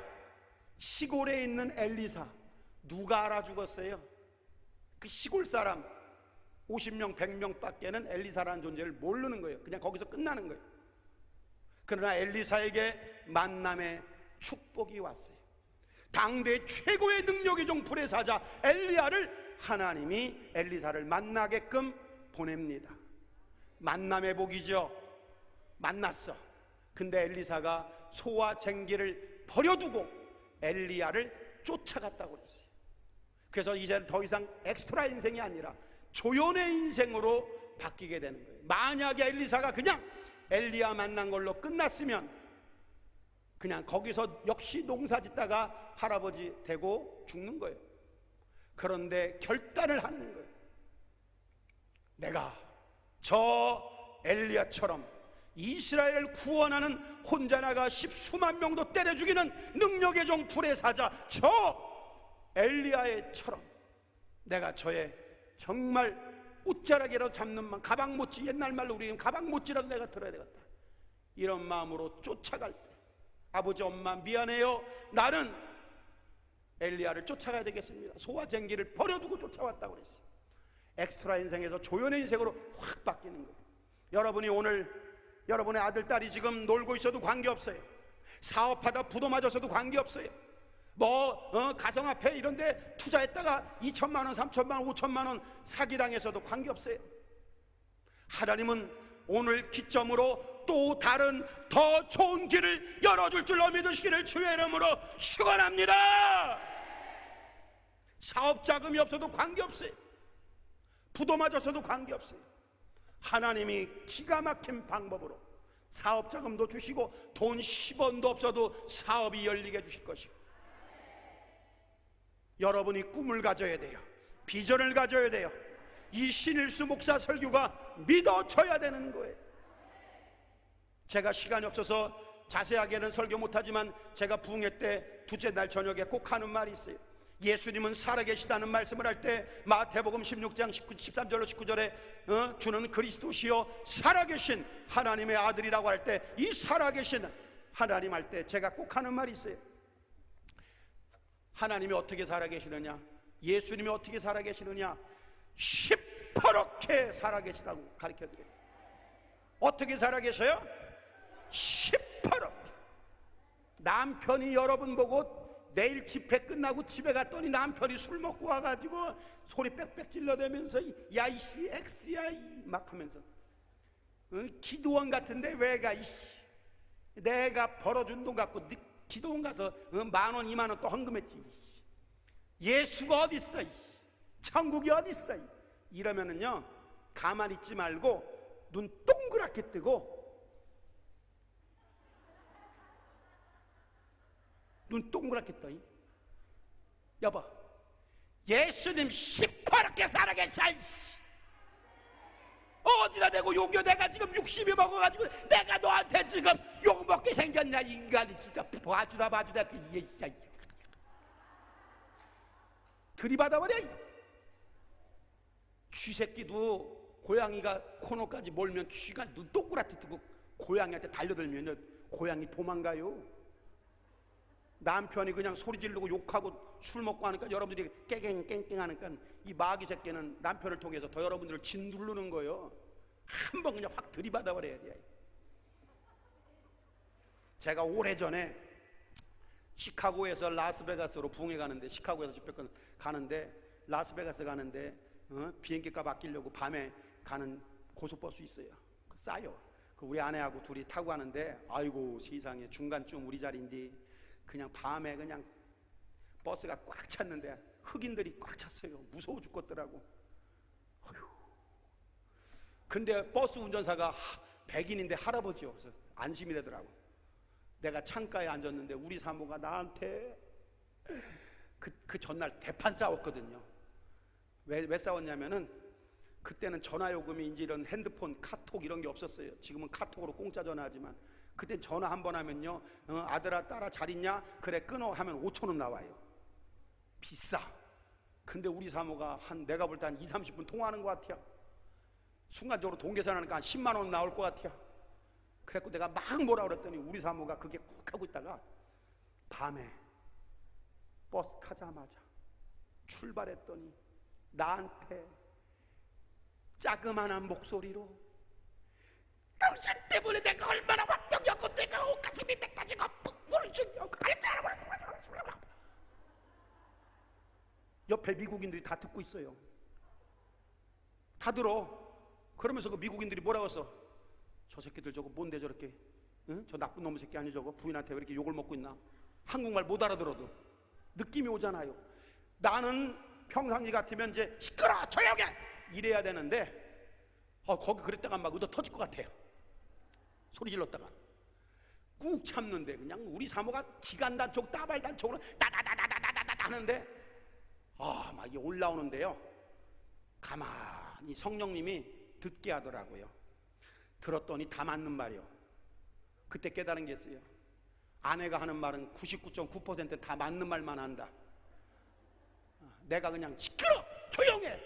시골에 있는 엘리사 누가 알아 죽었어요? 그 시골 사람 50명 100명 밖에는 엘리사라는 존재를 모르는 거예요. 그냥 거기서 끝나는 거예요. 그러나 엘리사에게 만남의 축복이 왔어요. 당대 최고의 능력의 종 불의사자 엘리야를 하나님이 엘리사를 만나게끔 보냅니다. 만남의 복이죠. 만났어. 근데 엘리사가 소와 쟁기를 버려두고 엘리야를 쫓아갔다고 그랬어요. 그래서 이제는 더 이상 엑스트라 인생이 아니라 조연의 인생으로 바뀌게 되는 거예요. 만약에 엘리사가 그냥 엘리야 만난 걸로 끝났으면 그냥 거기서 역시 농사 짓다가 할아버지 되고 죽는 거예요. 그런데 결단을 하는 거예요. 내가 저 엘리야처럼 이스라엘을 구원하는 혼자 나가 10수만 명도 때려 죽이는 능력의 종 불의 사자 저 엘리야처럼 내가 저의 정말 옷자락이라도 잡는 만 가방 못지, 옛날 말로 우리는 가방 못지라도 내가 들어야 되겠다, 이런 마음으로 쫓아갈 때 아버지 엄마 미안해요, 나는 엘리야를 쫓아가야 되겠습니다. 소와 쟁기를 버려두고 쫓아왔다고 그랬어요. 엑스트라 인생에서 조연의 인생으로 확 바뀌는 거예요. 여러분이 오늘 여러분의 아들 딸이 지금 놀고 있어도 관계없어요. 사업하다 부도 맞았어도 관계없어요. 가정화폐 이런 데 투자했다가 2천만 원 3천만 원 5천만 원 사기당해서도 관계없어요. 하나님은 오늘 기점으로 또 다른 더 좋은 길을 열어줄 줄로 믿으시기를 주의 이름으로 축원합니다. 사업 자금이 없어도 관계없어요. 부도 맞았어도 관계없어요. 하나님이 기가 막힌 방법으로 사업 자금도 주시고 돈 10원도 없어도 사업이 열리게 해주실 것이고, 여러분이 꿈을 가져야 돼요. 비전을 가져야 돼요. 이 신일수 목사 설교가 믿어져야 되는 거예요. 제가 시간이 없어서 자세하게는 설교 못하지만 제가 부흥회 때 둘째 날 저녁에 꼭 하는 말이 있어요. 예수님은 살아계시다는 말씀을 할 때 마태복음 16장 13절로 19절에 주는 그리스도시요 살아계신 하나님의 아들이라고 할 때 이 살아계신 하나님 할 때 제가 꼭 하는 말이 있어요. 하나님이 어떻게 살아계시느냐, 예수님이 어떻게 살아계시느냐, 시퍼렇게 살아계시다고 가르쳐드려요. 어떻게 살아계셔요? 시퍼렇게. 남편이 여러분 보고 내일 집회 끝나고 집에 갔더니 남편이 술 먹고 와가지고 소리 빽빽 질러대면서 야 이씨 엑스야 막 하면서 기도원 같은데 왜 가 이씨, 내가 벌어준 돈 갖고 기도원 가서 10,000원 20,000원 또 헌금했지. 예수가 어딨어, 천국이 어딨어, 이러면은요 가만히 있지 말고 눈 동그랗게 뜨고 눈 동그랗게 떠. 여보, 예수님 시퍼렇게 살아계셔. 어디다 대고 욕여, 내가 지금 60이 먹어가지고 내가 너한테 지금 욕먹게 생겼냐, 인간이 진짜 봐주다 들이받아버려. 쥐새끼도 고양이가 코너까지 몰면 쥐가 눈 동그랗게 뜨고 고양이한테 달려들면 고양이 도망가요. 남편이 그냥 소리 지르고 욕하고 술 먹고 하니까 여러분들이 깨갱 하니까 이 마귀 새끼는 남편을 통해서 더 여러분들을 짓누르는 거예요. 한번 그냥 확 들이받아 버려야 돼. 제가 오래전에 시카고에서 라스베가스로 부흥회 가는데, 시카고에서 집회 가는데 라스베가스 가는데 비행기값 아끼려고 밤에 가는 고속버스 있어요. 싸요. 우리 아내하고 둘이 타고 가는데 아이고 세상에, 중간쯤 우리 자리인데 그냥 밤에 그냥 버스가 꽉 찼는데 흑인들이 꽉 찼어요. 무서워 죽겠더라고. 근데 버스 운전사가 백인인데 할아버지요. 그래서 안심이 되더라고. 내가 창가에 앉았는데 우리 사모가 나한테 그 전날 대판 싸웠거든요. 왜 싸웠냐면은 그때는 전화요금이 이제 이런 핸드폰, 카톡 이런 게 없었어요. 지금은 카톡으로 공짜 전화하지만 그때 전화 한 번 하면요, 아들아 딸아 잘 있냐? 그래 끊어 하면 5,000원 나와요. 비싸. 근데 우리 사모가 내가 볼 때 한 20-30분 통화하는 것 같아요. 순간적으로 돈 계산하니까 한 10만 원 나올 것 같아요. 그래갖고 내가 막 뭐라 그랬더니 우리 사모가 그게 꾹 하고 있다가 밤에 버스 타자마자 출발했더니 나한테 자그마한 목소리로 당신 때문에 내가 얼마나 완벽하고 내가 가슴이 맺어지고 뭘 주냐고 옆에 미국인들이 다 듣고 있어요. 다 들어. 그러면서 그 미국인들이 뭐라고 했어? 저 새끼들 저거 뭔데 저렇게, 응? 저 나쁜 놈의 새끼 아니 저거 부인한테 왜 이렇게 욕을 먹고 있나? 한국말 못 알아들어도 느낌이 오잖아요. 나는 평상시 같으면 이제 시끄러 조용해 이래야 되는데 거기 그랬다가 막 의도 터질 것 같아요. 소리 질렀다가 꾹 참는데 그냥 우리 사모가 기관단총 따발단총으로 따다다다다다다다 하는데 막 이게 올라오는데요. 가만히 성령님이 듣게 하더라고요. 들었더니 다 맞는 말이요. 그때 깨달은 게 있어요. 아내가 하는 말은 99.9% 다 맞는 말만 한다. 내가 그냥 시끄러 조용해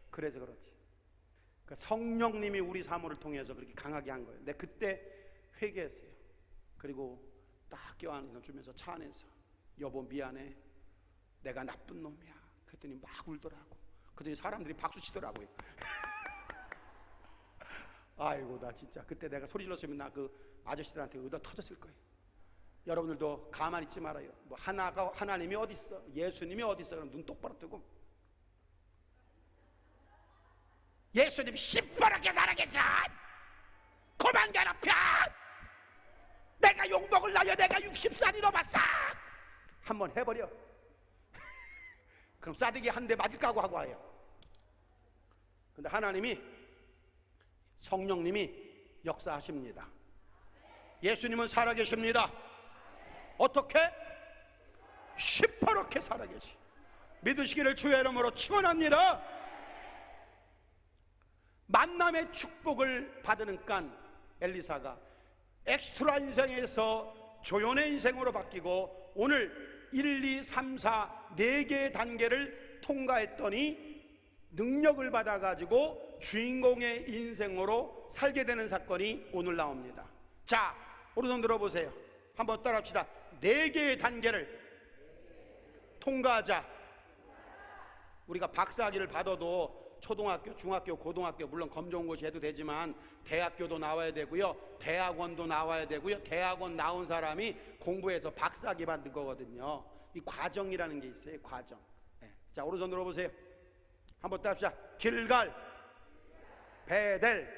그래서 그렇지. 그러니까 성령님이 우리 사모를 통해서 그렇게 강하게 한 거예요. 내가 그때 회개했어요. 그리고 딱 껴안아 주면서 차 안에서 여보 미안해 내가 나쁜 놈이야. 그랬더니 막 울더라고. 그랬더니 사람들이 박수 치더라고요. 아이고 나 진짜 그때 내가 소리 질렀으면 나 그 아저씨들한테 의도 터졌을 거예요. 여러분들도 가만히 있지 말아요. 뭐 하나님이 어디 있어? 예수님이 어디 있어? 그럼 눈 똑바로 뜨고 예수님이 시퍼렇게 살아계셔. 그만 괴롭혀. 내가 욕먹을 나여 내가 60살이 넘었어. 한번 해버려. 그럼 싸대기 한 대 맞을 까고 하고 와요. 근데 하나님이 성령님이 역사하십니다. 예수님은 살아계십니다. 어떻게? 시퍼렇게 살아계시. 믿으시기를 주의 이름으로 축원합니다. 만남의 축복을 받으니까 엘리사가 엑스트라 인생에서 조연의 인생으로 바뀌고 오늘 1, 2, 3, 4 4개의 단계를 통과했더니 능력을 받아가지고 주인공의 인생으로 살게 되는 사건이 오늘 나옵니다. 자, 오른손 들어보세요. 한번 따라합시다. 4개의 단계를 통과하자. 우리가 박사학위를 받아도 초등학교, 중학교, 고등학교 물론 검정고시 해도 되지만 대학교도 나와야 되고요, 대학원도 나와야 되고요. 대학원 나온 사람이 공부해서 박사학위 받는 거거든요. 이 과정이라는 게 있어요. 과정. 네. 자, 오른손 들어보세요. 한번 따라합시다. 길갈, 베델,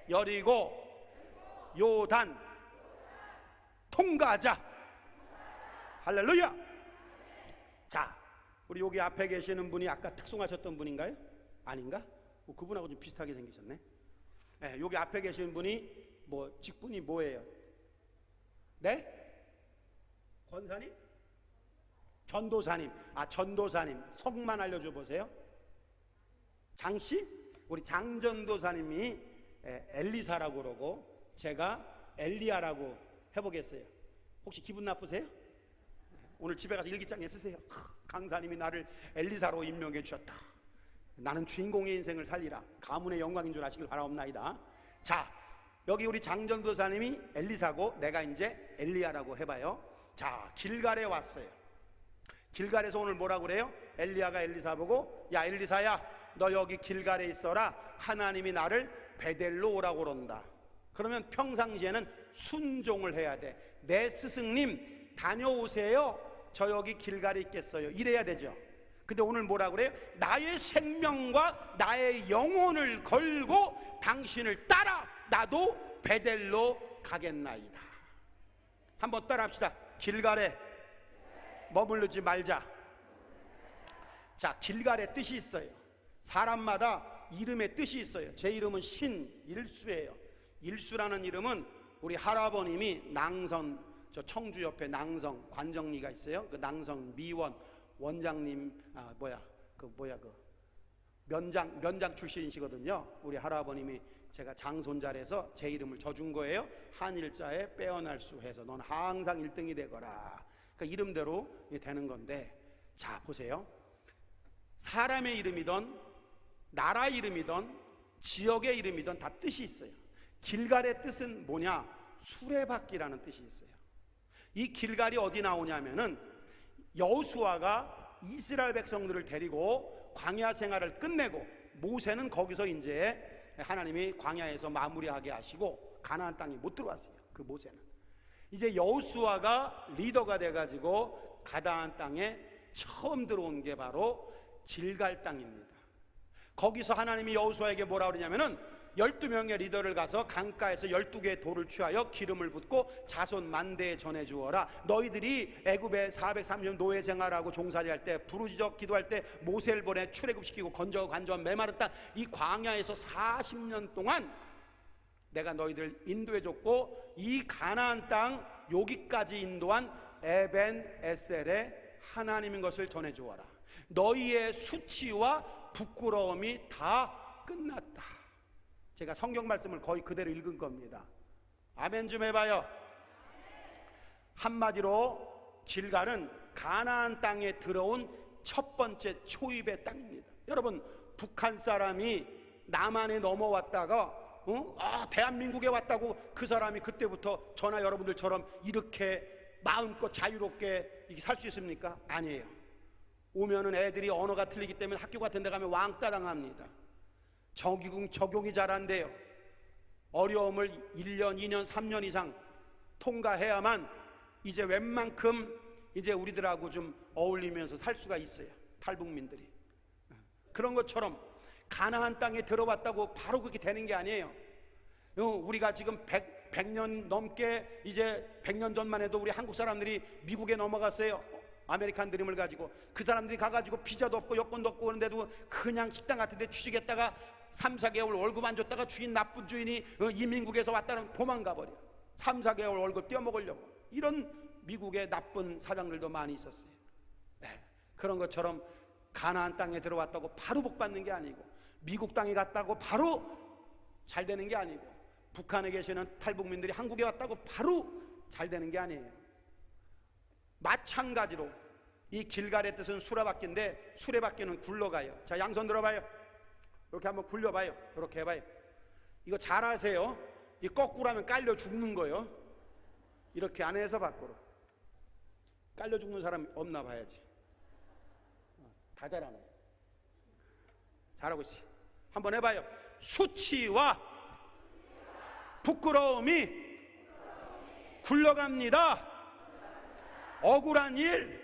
여리고, 요단 통과하자. 할렐루야. 자, 우리 여기 앞에 계시는 분이 아까 특송하셨던 분인가요? 아닌가? 그분하고 좀 비슷하게 생기셨네. 네, 여기 앞에 계신 분이 뭐 직분이 뭐예요? 네? 권사님? 전도사님. 전도사님. 성만 알려줘 보세요. 장씨? 우리 장전도사님이 엘리사라고 그러고 제가 엘리야라고 해보겠어요. 혹시 기분 나쁘세요? 오늘 집에 가서 일기장에 쓰세요. 강사님이 나를 엘리사로 임명해 주셨다. 나는 주인공의 인생을 살리라. 가문의 영광인 줄 아시길 바라옵나이다. 자, 여기 우리 장전도사님이 엘리사고 내가 이제 엘리야라고 해봐요. 자, 길갈에 왔어요. 길갈에서 오늘 뭐라고 그래요? 엘리야가 엘리사 보고 야 엘리사야 너 여기 길갈에 있어라. 하나님이 나를 베델로 오라고 그런다. 그러면 평상시에는 순종을 해야 돼. 내 스승님 다녀오세요. 저 여기 길갈에 있겠어요. 이래야 되죠. 근데 오늘 뭐라 그래요? 나의 생명과 나의 영혼을 걸고 당신을 따라 나도 베델로 가겠나이다. 한번 따라합시다. 길갈에 머무르지 말자. 자, 길갈의 뜻이 있어요. 사람마다 이름의 뜻이 있어요. 제 이름은 신일수예요. 일수라는 이름은 우리 할아버님이 낭선, 저 청주 옆에 낭성 관정리가 있어요. 그 낭성 미원 원장님 면장 출신이시거든요. 우리 할아버님이 제가 장손자라서 제 이름을 져준 거예요. 한일자에 빼어날 수 해서 넌 항상 1등이 되거라. 그 이름대로 되는 건데, 자 보세요. 사람의 이름이든 나라 이름이든 지역의 이름이든 다 뜻이 있어요. 길갈의 뜻은 뭐냐? 수레바퀴라는 뜻이 있어요. 이 길갈이 어디 나오냐면은 여호수아가 이스라엘 백성들을 데리고 광야 생활을 끝내고 모세는 거기서 이제 하나님이 광야에서 마무리하게 하시고 가나안 땅에 못 들어왔어요. 그 모세는 이제 여호수아가 리더가 돼가지고 가나안 땅에 처음 들어온 게 바로 길갈 땅입니다. 거기서 하나님이 여호수아에게 뭐라 그러냐면은 12명의 리더를 가서 강가에서 12개의 돌을 취하여 기름을 붓고 자손 만대에 전해주어라. 너희들이 애굽에 430년 노예 생활하고 종살이할 때 부르짖어 기도할 때 모세를 보내 출애굽시키고 건져 관저한 메마른 땅 이 광야에서 40년 동안 내가 너희들을 인도해줬고 이 가나안 땅 여기까지 인도한 에벤 에셀의 하나님인 것을 전해주어라. 너희의 수치와 부끄러움이 다 끝났다. 제가 성경 말씀을 거의 그대로 읽은 겁니다. 아멘 좀 해봐요. 한마디로 길갈은 가나안 땅에 들어온 첫 번째 초입의 땅입니다. 여러분, 북한 사람이 남한에 넘어왔다가 대한민국에 왔다고 그 사람이 그때부터 저나 여러분들처럼 이렇게 마음껏 자유롭게 살 수 있습니까? 아니에요. 오면은 애들이 언어가 틀리기 때문에 학교 같은 데 가면 왕따 당합니다. 적용이 잘 안 돼요. 어려움을 1년, 2년, 3년 이상 통과해야만 이제 웬만큼 이제 우리들하고 좀 어울리면서 살 수가 있어요. 탈북민들이. 그런 것처럼 가나안 땅에 들어왔다고 바로 그렇게 되는 게 아니에요. 우리가 지금 100년 넘게 이제 100년 전만 해도 우리 한국 사람들이 미국에 넘어갔어요. 아메리칸 드림을 가지고 그 사람들이 가가지고 비자도 없고 여권도 없고 그런데도 그냥 식당 같은 데 취직했다가 3, 4개월 월급 안 줬다가 주인 나쁜 주인이 이민국에서 왔다는 도망가 버려. 3, 4개월 월급 떼어먹으려고. 이런 미국의 나쁜 사장들도 많이 있었어요. 네. 그런 것처럼 가나안 땅에 들어왔다고 바로 복 받는 게 아니고 미국 땅에 갔다고 바로 잘 되는 게 아니고 북한에 계시는 탈북민들이 한국에 왔다고 바로 잘 되는 게 아니에요. 마찬가지로 이 길갈의 뜻은 수레바퀴인데 수레바퀴는 굴러가요. 자, 양손 들어봐요. 이렇게 한번 굴려봐요. 이렇게 해봐요. 이거 잘하세요. 이 거꾸로 하면 깔려 죽는 거예요. 이렇게 안에서 밖으로. 깔려 죽는 사람 없나 봐야지. 다 잘하네. 잘하고 있어. 한번 해봐요. 수치와 부끄러움이 굴러갑니다. 억울한 일,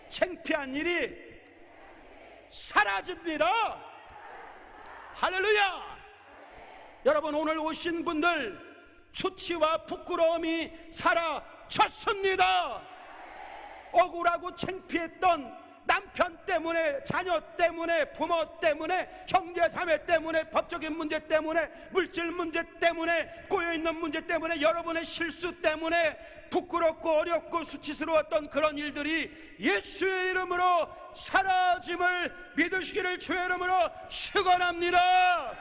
창피한 일이 사라집니다. 할렐루야. 여러분, 오늘 오신 분들 수치와 부끄러움이 사라졌습니다. 억울하고 창피했던 남편 때문에, 자녀 때문에, 부모 때문에, 형제 자매 때문에, 법적인 문제 때문에, 물질 문제 때문에, 꼬여있는 문제 때문에, 여러분의 실수 때문에 부끄럽고 어렵고 수치스러웠던 그런 일들이 예수의 이름으로 사라짐을 믿으시기를 주의 이름으로 축원합니다.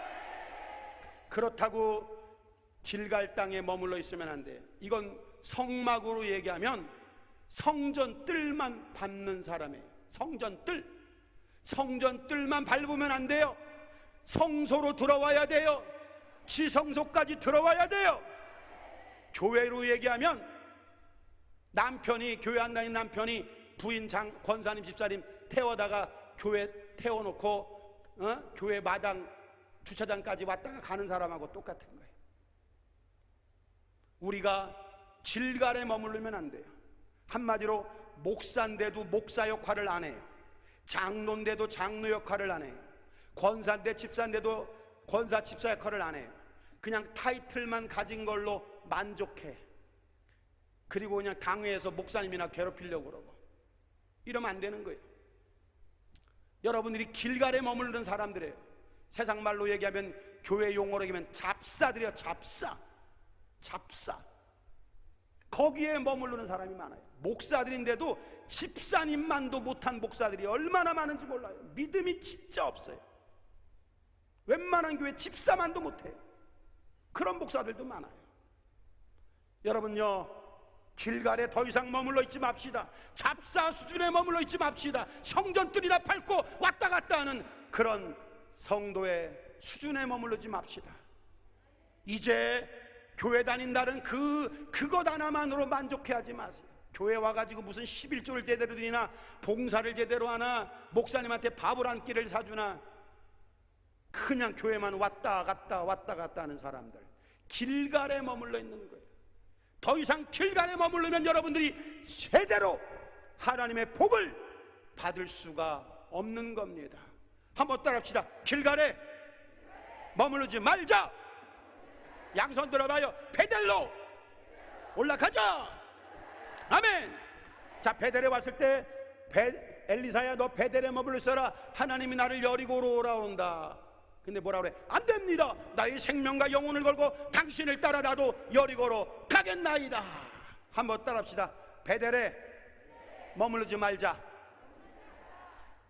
그렇다고 길갈 땅에 머물러 있으면 안 돼요. 이건 성막으로 얘기하면 성전 뜰만 밟는 사람이에요. 성전 뜰만 밟으면 안 돼요. 성소로 들어와야 돼요. 지성소까지 들어와야 돼요. 교회로 얘기하면 남편이, 교회 안 다니는 남편이 부인 권사님 집사님 태워다가 교회 태워놓고 교회 마당 주차장까지 왔다가 가는 사람하고 똑같은 거예요. 우리가 길갈에 머무르면 안 돼요. 한마디로 목사인데도 목사 역할을 안 해요. 장로인데도 장로 역할을 안 해요. 권사인데 집사인데도 권사 집사 역할을 안 해요. 그냥 타이틀만 가진 걸로 만족해. 그리고 그냥 당회에서 목사님이나 괴롭히려고 그러고. 이러면 안 되는 거예요. 여러분들이 길갈에 머무르는 사람들이에요. 세상 말로 얘기하면, 교회 용어로 얘기하면 잡사들이요. 잡사. 거기에 머무르는 사람이 많아요. 목사들인데도 집사님만도 못한 목사들이 얼마나 많은지 몰라요. 믿음이 진짜 없어요. 웬만한 교회 집사만도 못해요. 그런 목사들도 많아요. 여러분요, 길갈에 더 이상 머물러 있지 맙시다. 잡사 수준에 머물러 있지 맙시다. 성전들이나 밟고 왔다 갔다 하는 그런 성도의 수준에 머물르지 맙시다. 이제 교회 다닌다는 그것 하나만으로 만족해하지 마세요. 교회 와가지고 무슨 11조를 제대로 드리나, 봉사를 제대로 하나, 목사님한테 밥을 한 끼를 사주나, 그냥 교회만 왔다 갔다 하는 사람들, 길갈에 머물러 있는 거예요. 더 이상 길갈에 머무르면 여러분들이 제대로 하나님의 복을 받을 수가 없는 겁니다. 한번 따라합시다. 길갈에 머무르지 말자. 양손 들어봐요. 베델로 올라가자. 아멘. 자, 베델에 왔을 때 엘리사야, 너 베델에 머물러 있어라. 하나님이 나를 여리고로 오라온다. 근데 뭐라 그래? 안 됩니다. 나의 생명과 영혼을 걸고 당신을 따라 나도 여리고로 가겠나이다. 한번 따라합시다. 베델에 머무르지 말자.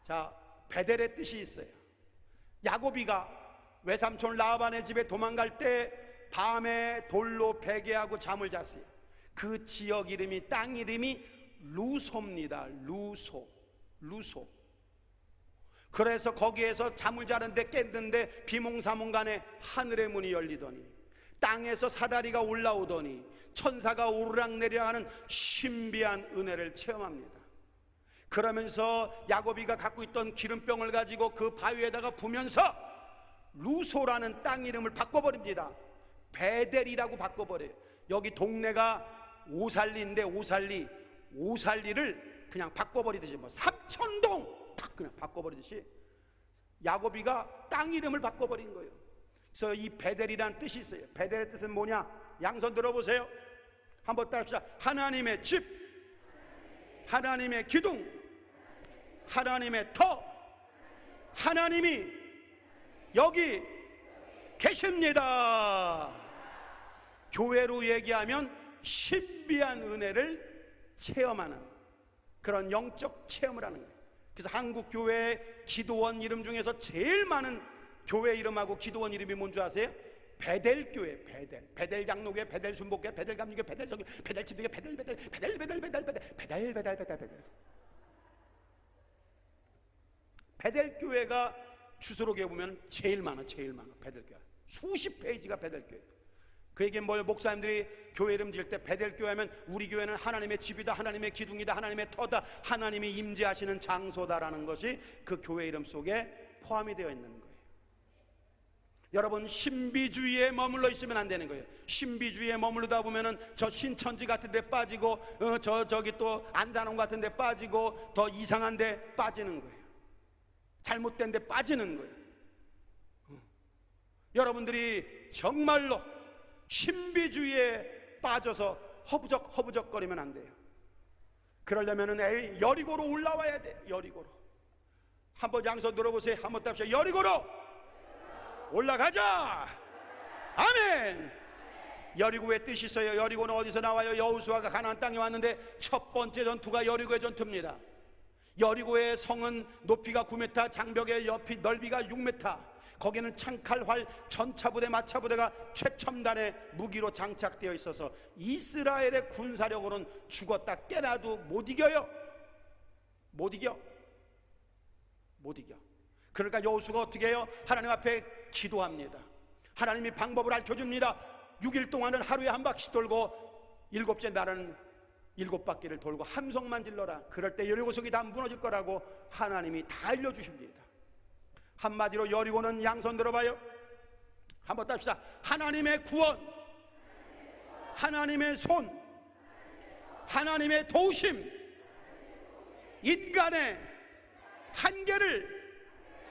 자, 베델의 뜻이 있어요. 야고비가 외삼촌 라반의 집에 도망갈 때 밤에 돌로 베개하고 잠을 잤어요. 그 지역 이름이, 땅 이름이 루소입니다. 루소. 그래서 거기에서 잠을 자는데 깼는데 비몽사몽간에 하늘의 문이 열리더니 땅에서 사다리가 올라오더니 천사가 오르락내리락 하는 신비한 은혜를 체험합니다. 그러면서 야고비가 갖고 있던 기름병을 가지고 그 바위에다가 부면서 루소라는 땅 이름을 바꿔버립니다. 베델이라고 바꿔버려요. 여기 동네가 오살리인데 오살리를 그냥 바꿔버리듯이, 뭐 삼천동 딱 그냥 바꿔버리듯이 야고비가 땅 이름을 바꿔버린 거예요. 그래서 이 베델이라는 뜻이 있어요. 베델의 뜻은 뭐냐? 양손 들어보세요. 한번 따라합시다. 하나님의 집, 하나님의 기둥, 하나님의 터, 하나님이 여기 계십니다. 교회로 얘기하면 신비한 은혜를 체험하는 그런 영적 체험을 하는 거예요. 그래서 한국 교회 기도원 이름 중에서 제일 많은 교회 이름하고 기도원 이름이 뭔지 아세요? 베델교회. 베델 장로교회, 베델 순복교회, 베델 감리교회, 베델 정교, 베델 집교회, 베델. 베델교회가 주소록에 보면 제일 많아. 베델교회 수십 페이지가 베델교회. 그 얘기는 뭐예요? 목사님들이 교회 이름 지을 때 베델교회 하면 우리 교회는 하나님의 집이다, 하나님의 기둥이다, 하나님의 터다, 하나님이 임재하시는 장소다라는 것이 그 교회 이름 속에 포함이 되어 있는 거예요. 여러분, 신비주의에 머물러 있으면 안 되는 거예요. 신비주의에 머무르다 보면은 저 신천지 같은 데 빠지고 저기 또 안산홍 같은 데 빠지고 더 이상한 데 빠지는 거예요. 잘못된 데 빠지는 거예요. 여러분들이 정말로 신비주의에 빠져서 허부적거리면 안 돼요. 그러려면은 여리고로 올라와야 돼요. 여리고로. 한번 양손 들어보세요. 한번 답시다. 여리고로 올라가자. 아멘. 여리고의 뜻이 있어요. 여리고는 어디서 나와요? 여호수아가 가나안 땅에 왔는데 첫 번째 전투가 여리고의 전투입니다. 여리고의 성은 높이가 9m, 장벽의 넓이가 6m. 거기는 창칼, 활, 전차부대, 마차부대가 최첨단의 무기로 장착되어 있어서 이스라엘의 군사력으로는 죽었다 깨나도 못 이겨요. 못 이겨. 그러니까 여호수아가 어떻게 해요? 하나님 앞에 기도합니다. 하나님이 방법을 알려줍니다. 6일 동안은 하루에 한 바퀴 돌고 7째 날은 7바퀴를 돌고 함성만 질러라. 그럴 때 여리고성이 다 무너질 거라고 하나님이 다 알려주십니다. 한마디로 여리고는 양손 들어봐요. 한번 답시다. 하나님의 구원, 하나님의 손, 하나님의 도우심, 인간의 한계를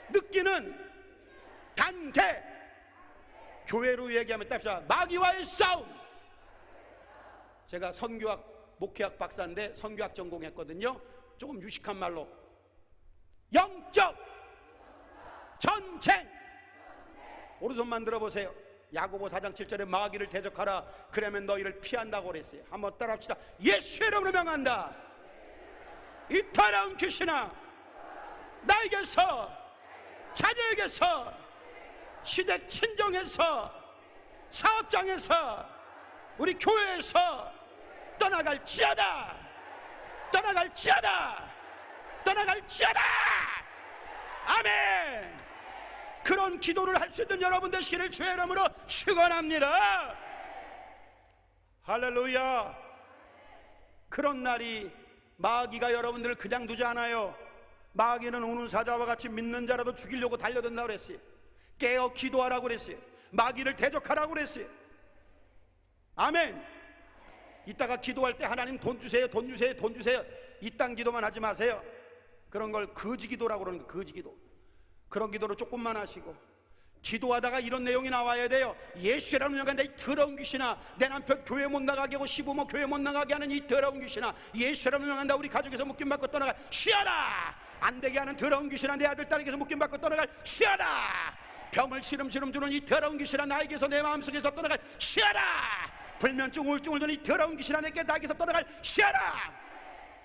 느끼는 단계. 교회로 얘기하면 답시다. 마귀와의 싸움. 제가 선교학 목회학 박사인데 선교학 전공했거든요. 조금 유식한 말로 영적 전쟁. 오른손만 들어보세요. 야고보 4장 7절에 마귀를 대적하라, 그러면 너희를 피한다고 그랬어요. 한번 따라합시다. 예수의 이름으로 명한다. 이 더러운 귀신아, 나에게서, 자녀에게서, 시댁 친정에서, 사업장에서, 우리 교회에서 떠나갈지어다, 떠나갈지어다, 떠나갈지어다. 아멘. 그런 기도를 할 수 있는 여러분 되시기를 주의 이름으로 축원합니다. 할렐루야. 그런 날이 마귀가 여러분들을 그냥 두지 않아요. 마귀는 우는 사자와 같이 믿는 자라도 죽이려고 달려든다고 그랬어요. 깨어 기도하라고 그랬어요. 마귀를 대적하라고 그랬어요. 아멘. 이따가 기도할 때 하나님 돈 주세요, 돈 주세요, 돈 주세요, 이딴 기도만 하지 마세요. 그런 걸 거지 기도라고 그러는 거예요. 거지 기도. 그런 기도로 조금만 하시고, 기도하다가 이런 내용이 나와야 돼요. 예수라는 명한다. 이 더러운 귀신아, 내 남편 교회 못 나가게 하고 시부모 교회 못 나가게 하는 이 더러운 귀신아, 예수라는 명한다. 우리 가족에서 묶임받고 떠나갈 쉬어라. 안 되게 하는 더러운 귀신아, 내 아들 딸에게서 묶임받고 떠나갈 쉬어라. 병을 시름시름 주는 이 더러운 귀신아, 나에게서, 내 마음속에서 떠나갈 쉬어라. 불면증 우울증을 주는 이 더러운 귀신아, 나에게서 떠나갈 쉬어라.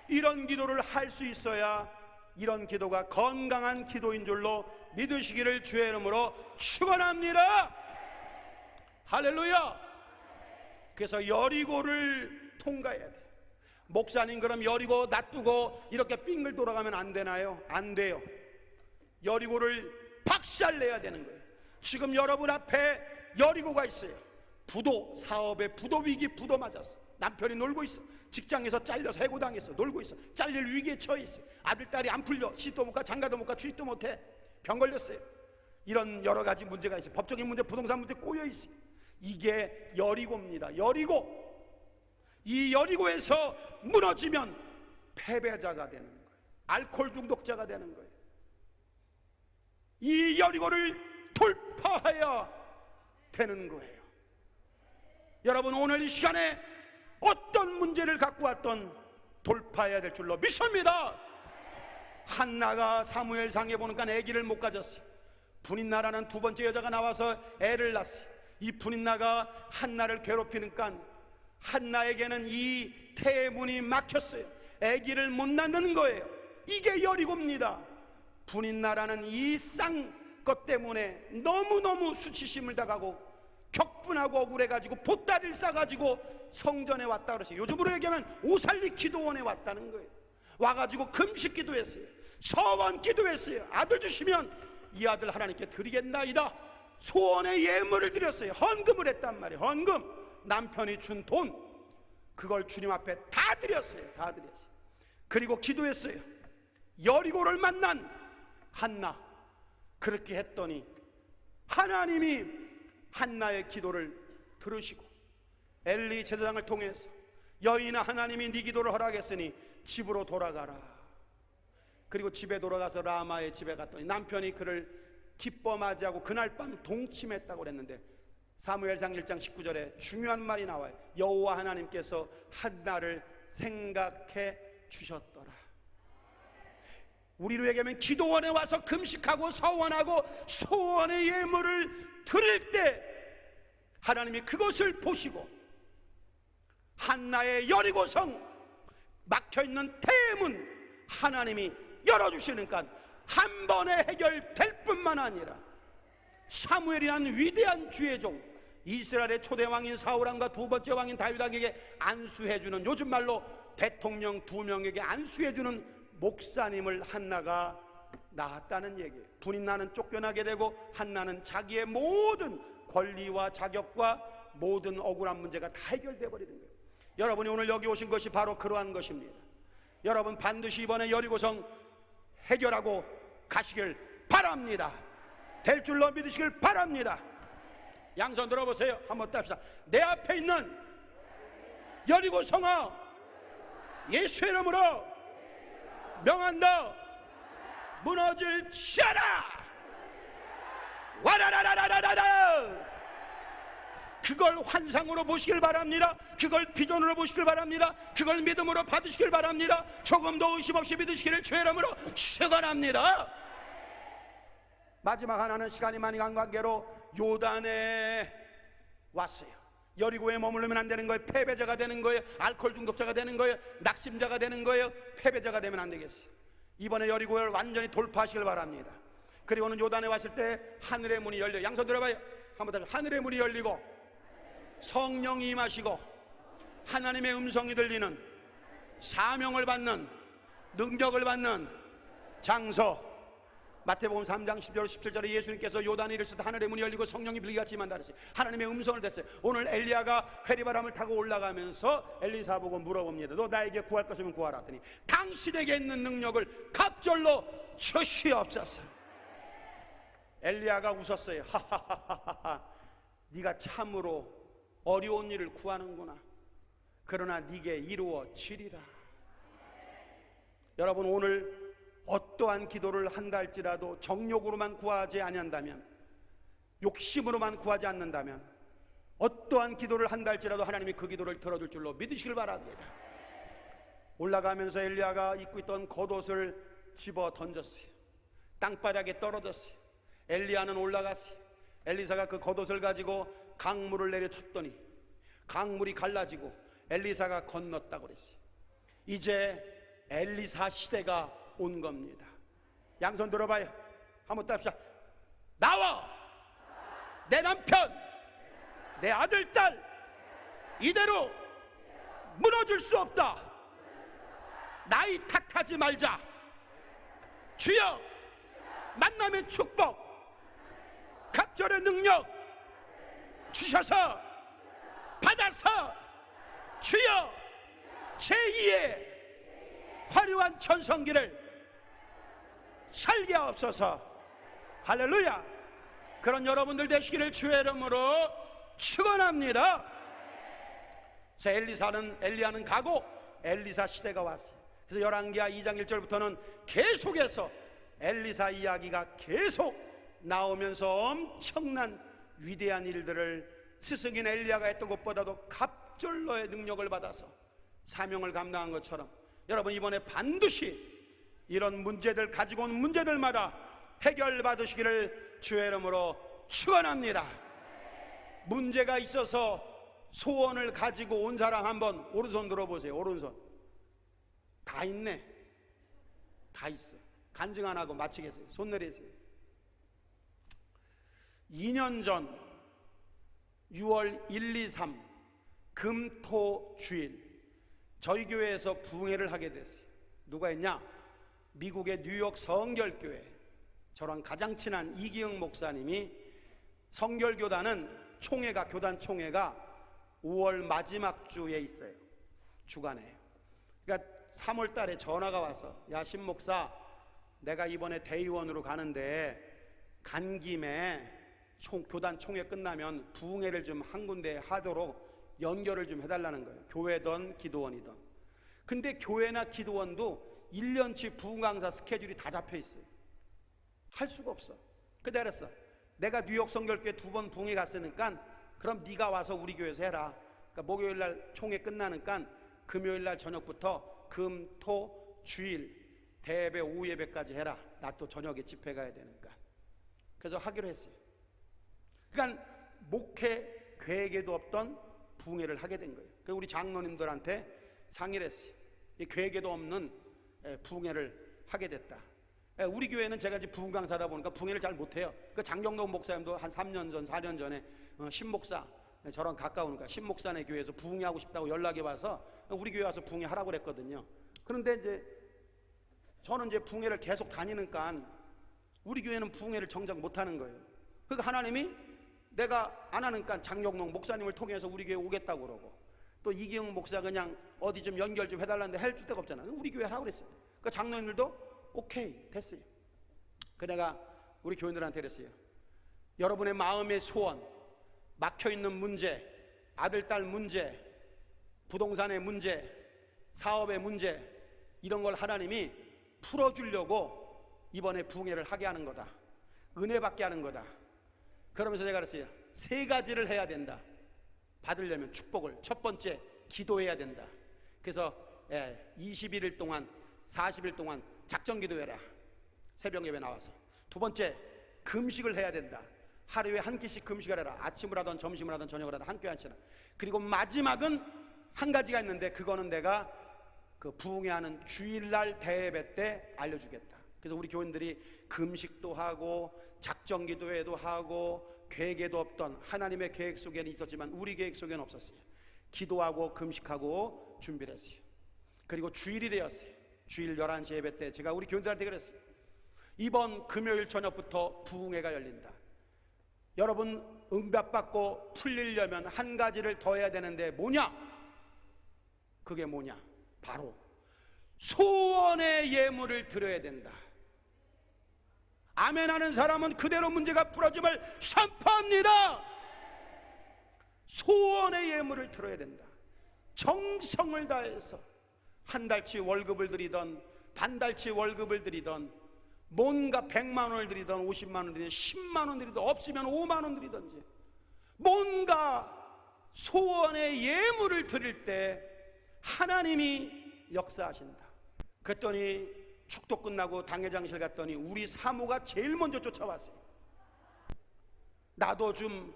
이런 기도를 할 수 있어야 이런 기도가 건강한 기도인 줄로 믿으시기를 주의 이름으로 축원합니다. 할렐루야. 그래서 여리고를 통과해야 돼. 목사님, 그럼 여리고 놔두고 이렇게 빙글 돌아가면 안 되나요? 안 돼요. 여리고를 박살내야 되는 거예요. 지금 여러분 앞에 여리고가 있어요. 부도, 사업에 부도 위기, 부도 맞았어. 남편이 놀고 있어. 직장에서 잘려서 해고당했어. 놀고 있어. 잘릴 위기에 처해 있어. 아들, 딸이 안 풀려. 시도 못 가, 장가도 못 가, 취직도 못해. 병 걸렸어요. 이런 여러 가지 문제가 있어요. 법적인 문제, 부동산 문제 꼬여 있어요. 이게 여리고입니다. 여리고. 이 여리고에서 무너지면 패배자가 되는 거예요. 알코올 중독자가 되는 거예요. 이 여리고를 돌파해야 되는 거예요. 여러분, 오늘 이 시간에 어떤 문제를 갖고 왔던 돌파해야 될 줄로 믿습니다. 한나가 사무엘상에 보니까 아기를 못 가졌어요. 분인나라는 두 번째 여자가 나와서 애를 낳았어요. 이 분인나가 한나를 괴롭히니까 한나에게는 이 태문이 막혔어요. 아기를 못 낳는 거예요. 이게 여리고입니다. 분인나라는 이 쌍것 때문에 너무너무 수치심을 당하고 격분하고 억울해가지고 보따리를 싸가지고 성전에 왔다 그러세요. 요즘으로 얘기하면 오살리 기도원에 왔다는 거예요. 와가지고 금식 기도했어요. 서원 기도했어요. 아들 주시면 이 아들 하나님께 드리겠나이다. 소원의 예물을 드렸어요. 헌금을 했단 말이에요. 헌금. 남편이 준 돈, 그걸 주님 앞에 다 드렸어요. 다 드렸어요. 그리고 기도했어요. 여리고를 만난 한나. 그렇게 했더니 하나님이 한나의 기도를 들으시고 엘리 제사장을 통해서 여인아, 하나님이 네 기도를 허락했으니 집으로 돌아가라. 그리고 집에 돌아가서 라마의 집에 갔더니 남편이 그를 기뻐 맞이하고 그날 밤 동침했다고 그랬는데 사무엘상 1장 19절에 중요한 말이 나와요. 여호와 하나님께서 한나를 생각해 주셨더라. 우리로 얘기하면 기도원에 와서 금식하고 서원하고 소원의 예물을 드릴 때 하나님이 그것을 보시고 한나의 여리고성 막혀있는 태문 하나님이 열어주시니까 한 번에 해결될 뿐만 아니라 사무엘이라는 위대한 주의 종, 이스라엘의 초대 왕인 사울왕과 두 번째 왕인 다윗왕에게 안수해주는, 요즘 말로 대통령 2명에게 안수해주는 목사님을 한나가 낳았다는 얘기예요. 분인나는 쫓겨나게 되고 한나는 자기의 모든 권리와 자격과 모든 억울한 문제가 다 해결돼 버리는 거예요. 여러분이 오늘 여기 오신 것이 바로 그러한 것입니다. 여러분 반드시 이번에 여리고성 해결하고 가시길 바랍니다. 될 줄로 믿으시길 바랍니다. 양손 들어보세요. 한번 따합시다. 내 앞에 있는 여리고성아, 예수의 이름으로 명한다. 무너질지어다. 와라라라라라라. 그걸 환상으로 보시길 바랍니다. 그걸 비전으로 보시길 바랍니다. 그걸 믿음으로 받으시길 바랍니다. 조금도 의심 없이 믿으시기를 주의 이름으로 축원합니다. 마지막 하나는 시간이 많이 간 관계로 요단에 왔어요. 여리고에 머무르면 안 되는 거예요. 패배자가 되는 거예요. 알코올 중독자가 되는 거예요. 낙심자가 되는 거예요. 패배자가 되면 안 되겠어요. 이번에 여리고를 완전히 돌파하시길 바랍니다. 그리고는 요단에 왔을 때 하늘의 문이 열려. 양손 들어봐요. 한번 다시. 하늘의 문이 열리고 성령이 임하시고 하나님의 음성이 들리는, 사명을 받는, 능력을 받는 장소. 마태복음 3장 10절 17절에 예수님께서 요단에 이르실 때 하늘의 문이 열리고 성령이 비같이 임한다 그랬어요. 하나님의 음성을 댔어요. 오늘 엘리야가 회리바람을 타고 올라가면서 엘리사 보고 물어봅니다. 너 나에게 구할 것이면 구하라 하더니 당신에게 있는 능력을 갑절로 주시옵소서. 엘리야가 웃었어요. 하하하하하, 네가 참으로 어려운 일을 구하는구나. 그러나 네게 이루어지리라. 여러분, 오늘 어떠한 기도를 한다 할지라도 정욕으로만 구하지 아니한다면, 욕심으로만 구하지 않는다면, 어떠한 기도를 한다 할지라도 하나님이 그 기도를 들어줄 줄로 믿으시길 바랍니다. 올라가면서 엘리야가 입고 있던 겉옷을 집어 던졌어요. 땅바닥에 떨어졌어요. 엘리야는 올라갔어요. 엘리사가 그 겉옷을 가지고 강물을 내려쳤더니 강물이 갈라지고 엘리사가 건넜다고 그랬어요. 이제 엘리사 시대가 온 겁니다. 양손 들어봐요. 한번 따합시다. 나와! 내 남편, 내 아들, 딸, 이대로 무너질 수 없다. 나이 탓하지 말자. 주여, 만남의 축복, 갑절의 능력 주셔서 받아서 주여 제2의 화려한 전성기를 살게 하옵소서. 할렐루야. 그런 여러분들 되시기를 주의 이름으로 축원합니다. 그래서 엘리야는 가고 엘리사 시대가 왔어요. 그래서 열왕기하 2장 1절부터는 계속해서 엘리사 이야기가 계속 나오면서 엄청난 위대한 일들을 스승인 엘리야가 했던 것보다도 갑절로의 능력을 받아서 사명을 감당한 것처럼 여러분, 이번에 반드시 이런 문제들, 가지고 온 문제들마다 해결받으시기를 주의 이름으로 축원합니다. 문제가 있어서 소원을 가지고 온 사람 한번 오른손 들어보세요. 오른손. 다 있네. 다 있어. 간증 안 하고 마치겠어요. 손 내리세요. 2년 전 6월 1, 2, 3 금토 주일 저희 교회에서 부흥회를 하게 됐어요. 누가 했냐? 미국의 뉴욕 성결교회, 저랑 가장 친한 이기흥 목사님이, 성결교단은 총회가, 교단 총회가 5월 마지막 주에 있어요. 주간에. 그러니까 3월 달에 전화가 와서, 야 신목사, 내가 이번에 대의원으로 가는데 간 김에 교단 총회 끝나면 부흥회를 좀 한 군데 하도록 연결을 좀 해달라는 거예요. 교회든 기도원이든. 근데 교회나 기도원도 1년치 부흥 강사 스케줄이 다 잡혀 있어요. 할 수가 없어. 근데 그랬어. 내가 뉴욕 성결교회 2번 부흥회 갔으니까 그럼 네가 와서 우리 교회에서 해라. 그러니까 목요일 날 총회 끝나니까 금요일 날 저녁부터 금, 토, 주일 대예배, 오후 예배까지 해라. 나 또 저녁에 집회 가야 되니까. 그래서 하기로 했어요. 그러니까 목회 계획에도 없던 부흥회를 하게 된 거예요. 그래서 우리 장로님들한테 상의를 했어요. 이 계획에도 없는 부흥회를 하게 됐다. 우리 교회는 제가 이제 부흥 강사다 보니까 부흥회를 잘 못해요. 그 장경동 목사님도 한 3년 전, 4년 전에 신목사, 저랑 가까우니까 신목사네 교회에서 부흥회 하고 싶다고 연락이 와서 우리 교회 와서 부흥회 하라고 그랬거든요. 그런데 이제 저는 이제 부흥회를 계속 다니니까 우리 교회는 부흥회를 정작 못하는 거예요. 그러니까 하나님이 내가 안 하니까 장경동 목사님을 통해서 우리 교회 오겠다고 그러고, 또 이기영 목사 그냥 어디 좀 연결 좀 해달라는데 해줄 데가 없잖아. 우리 교회 하라고 그랬어요. 그러니까 장로님들도 오케이 됐어요. 그 내가 우리 교인들한테 그랬어요. 여러분의 마음의 소원, 막혀있는 문제, 아들 딸 문제, 부동산의 문제, 사업의 문제, 이런 걸 하나님이 풀어주려고 이번에 부흥회를 하게 하는 거다. 은혜 받게 하는 거다. 그러면서 제가 그랬어요. 3가지를 해야 된다. 받으려면 축복을. 첫 번째, 기도해야 된다. 그래서 21일 동안 40일 동안 작정 기도해라. 새벽 예배 나와서. 두 번째, 금식을 해야 된다. 하루에 한 끼씩 금식을 해라. 아침을 하든 점심을 하든 저녁을 하든 한 끼 한치나. 그리고 마지막은 한 가지가 있는데, 그거는 내가 그 부흥회 하는 주일날 대예배 때 알려주겠다. 그래서 우리 교인들이 금식도 하고 작정기도회도 하고 계획에도 없던 하나님의 계획 속에는 있었지만 우리 계획 속에는 없었어요. 기도하고 금식하고 준비를 했어요. 그리고 주일이 되었어요. 주일 11시 예배 때 제가 우리 교인들한테 그랬어요. 이번 금요일 저녁부터 부흥회가 열린다. 여러분 응답받고 풀리려면 한 가지를 더 해야 되는데 뭐냐? 그게 뭐냐? 바로 소원의 예물을 드려야 된다. 아멘 하는 사람은 그대로 문제가 풀어짐을 선포합니다. 소원의 예물을 드려야 된다. 정성을 다해서 한 달치 월급을 드리던 반달치 월급을 드리던 뭔가 100만 원을 드리던 50만 원 드리던 10만 원 드리던 없으면 5만 원 드리던지 뭔가 소원의 예물을 드릴 때 하나님이 역사하신다. 그랬더니 축도 끝나고 당회장실 갔더니 우리 사모가 제일 먼저 쫓아왔어요. 나도 좀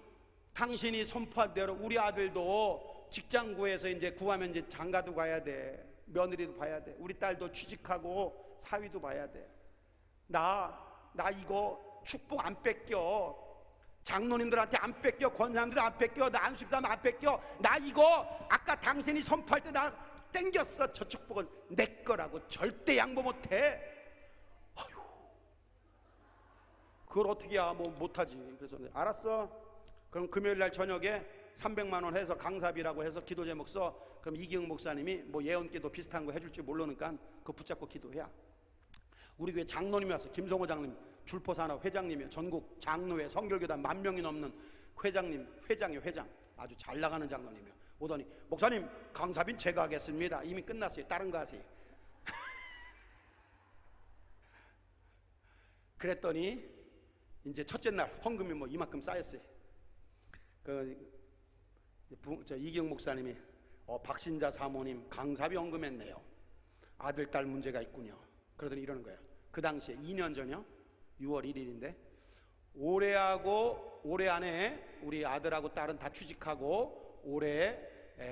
당신이 선포한 대로 우리 아들도 직장 구해서 이제 구하면 이제 장가도 가야 돼. 며느리도 봐야 돼. 우리 딸도 취직하고 사위도 봐야 돼. 나 이거 축복 안 뺏겨. 장로님들한테 안 뺏겨. 권사님들 안 뺏겨. 나 안수집사람 안 뺏겨. 나 이거 아까 당신이 선포할 때 나 땡겼어. 저 축복은 내 거라고 절대 양보 못해. 아휴, 그걸 어떻게 야? 뭐 못하지. 그래서 알았어. 그럼 금요일날 저녁에 300만 원 해서 강사비라고 해서 기도 제목 써. 그럼 이기흥 목사님이 뭐 예언기도 비슷한 거 해줄지 모르니까 그거 붙잡고 기도해야. 우리 교회 장로님이 와서 김성호 장로님, 줄포산업 회장님이요. 전국 장로회 성결교단 10,000명이 넘는 회장이요. 회장. 아주 잘 나가는 장로님이요. 오더니 목사님 강사비는 제가 하겠습니다. 이미 끝났어요. 다른 거 하세요. 그랬더니 이제 첫째 날 헌금이 뭐 이만큼 쌓였어요. 이기영 목사님이 박신자 사모님 강사비 헌금했네요. 아들 딸 문제가 있군요. 그러더니 이러는 거예요. 그 당시에 2년 전이요. 6월 1일인데 올해 안에 우리 아들하고 딸은 다 취직하고 올해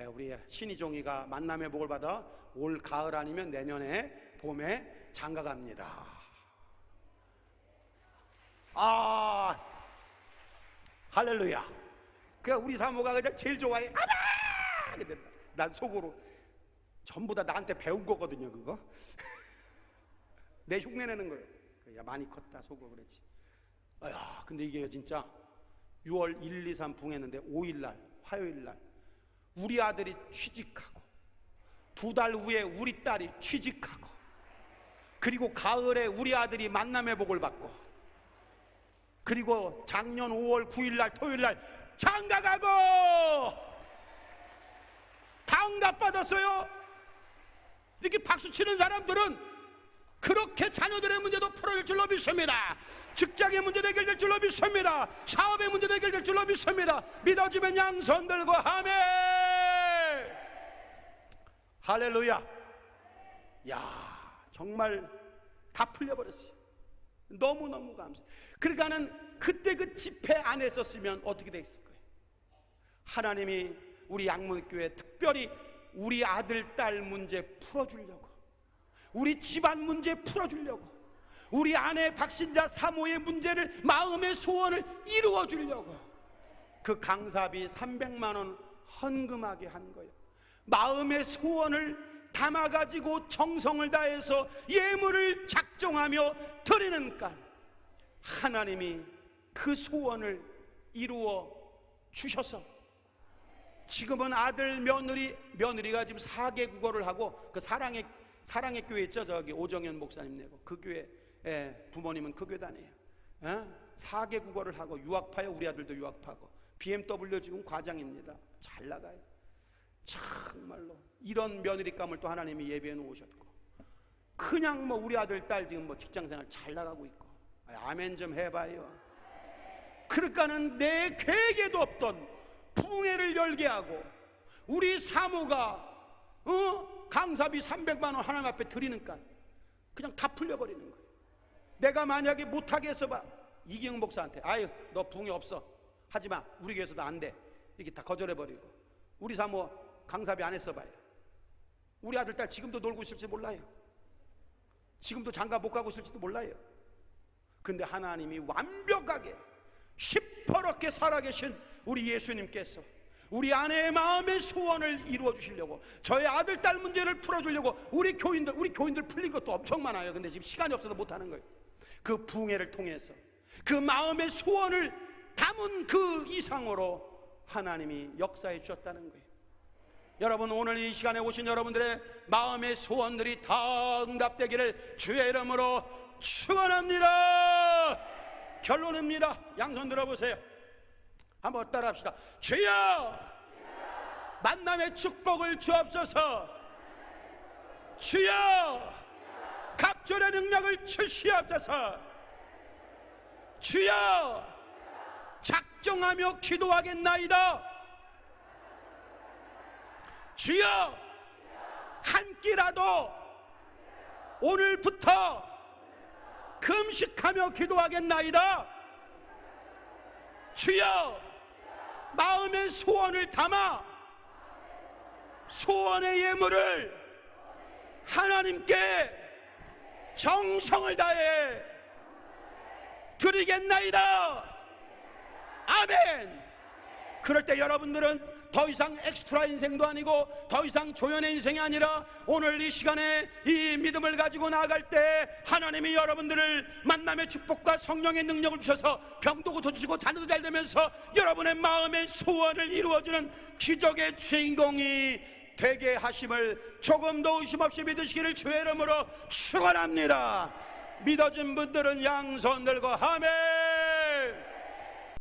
우리 신이종이가 만남의 복을 받아 올 가을 아니면 내년에 봄에 장가 갑니다. 아, 할렐루야. 그러니까 우리 사모가 그냥 제일 좋아해. 아바! 근데 난 속으로 전부 다 나한테 배운 거거든요. 그거 내 흉내내는 거예요. 야, 많이 컸다 속으로 그랬지. 아야, 근데 이게 진짜 6월 1, 2, 3 붕했는데 5일날 화요일날 우리 아들이 취직하고 2달 후에 우리 딸이 취직하고 그리고 가을에 우리 아들이 만남의 복을 받고 그리고 작년 5월 9일날 토요일날 장가가고 다 응답받았어요. 이렇게 박수치는 사람들은 그렇게 자녀들의 문제도 풀어질 줄로 믿습니다. 직장의 문제도 해결될 줄로 믿습니다. 사업의 문제도 해결될 줄로 믿습니다. 믿어지면 양손 들고 아멘. 할렐루야. 야, 정말 다 풀려버렸어요. 너무너무 감사해요. 그러니까는 그때 그 집회 안 했었으면 어떻게 돼 있을 거예요? 하나님이 우리 양문교회 특별히 우리 아들 딸 문제 풀어주려고, 우리 집안 문제 풀어주려고, 우리 아내 박신자 사모의 문제를 마음의 소원을 이루어주려고 그 강사비 300만 원 헌금하게 한 거예요. 마음의 소원을 담아가지고 정성을 다해서 예물을 작정하며 드리니까 하나님이 그 소원을 이루어 주셔서 지금은 아들 며느리가 지금 4개 국어를 하고 그 사랑의 교회 있죠. 저기 오정현 목사님 내고 그 교회 부모님은 그 교회 다녀요. 4개 국어를 하고 유학파요. 우리 아들도 유학파고 BMW 지금 과장입니다. 잘 나가요. 정말로 이런 며느리감을 또 하나님이 예비해 놓으셨고 그냥 뭐 우리 아들 딸 지금 뭐 직장생활 잘 나가고 있고 아멘 좀 해봐요. 그러니까는 내 계획에도 없던 부흥회를 열게 하고 우리 사모가 강사비 300만 원 하나님 앞에 드리니까 그냥 다 풀려버리는 거예요. 내가 만약에 못하게 해서 봐 이기영 목사한테 아유 너 부흥이 없어 하지마 우리 교회에서도 안 돼 이렇게 다 거절해버리고 우리 사모 강사비 안 했어봐요. 우리 아들 딸 지금도 놀고 있을지 몰라요. 지금도 장가 못 가고 있을지도 몰라요. 근데 하나님이 완벽하게 시퍼렇게 살아계신 우리 예수님께서 우리 아내의 마음의 소원을 이루어 주시려고 저의 아들 딸 문제를 풀어주려고 우리 교인들 풀린 것도 엄청 많아요. 근데 지금 시간이 없어서 못하는 거예요. 그 부흥회를 통해서 그 마음의 소원을 담은 그 이상으로 하나님이 역사해 주셨다는 거예요. 여러분 오늘 이 시간에 오신 여러분들의 마음의 소원들이 다 응답되기를 주의 이름으로 축원합니다. 결론입니다. 양손 들어보세요. 한번 따라합시다. 주여 만남의 축복을 주옵소서. 주여 갑절의 능력을 주시옵소서. 주여 작정하며 기도하겠나이다. 주여 한 끼라도 오늘부터 금식하며 기도하겠나이다. 주여 마음의 소원을 담아 소원의 예물을 하나님께 정성을 다해 드리겠나이다. 아멘. 그럴 때 여러분들은 더 이상 엑스트라 인생도 아니고 더 이상 조연의 인생이 아니라 오늘 이 시간에 이 믿음을 가지고 나아갈 때 하나님이 여러분들을 만남의 축복과 성령의 능력을 주셔서 병도 고쳐주시고 자녀도 잘 되면서 여러분의 마음의 소원을 이루어주는 기적의 주인공이 되게 하심을 조금도 의심 없이 믿으시기를 주의 이름으로 축원합니다. 믿어진 분들은 양손 들고 아멘.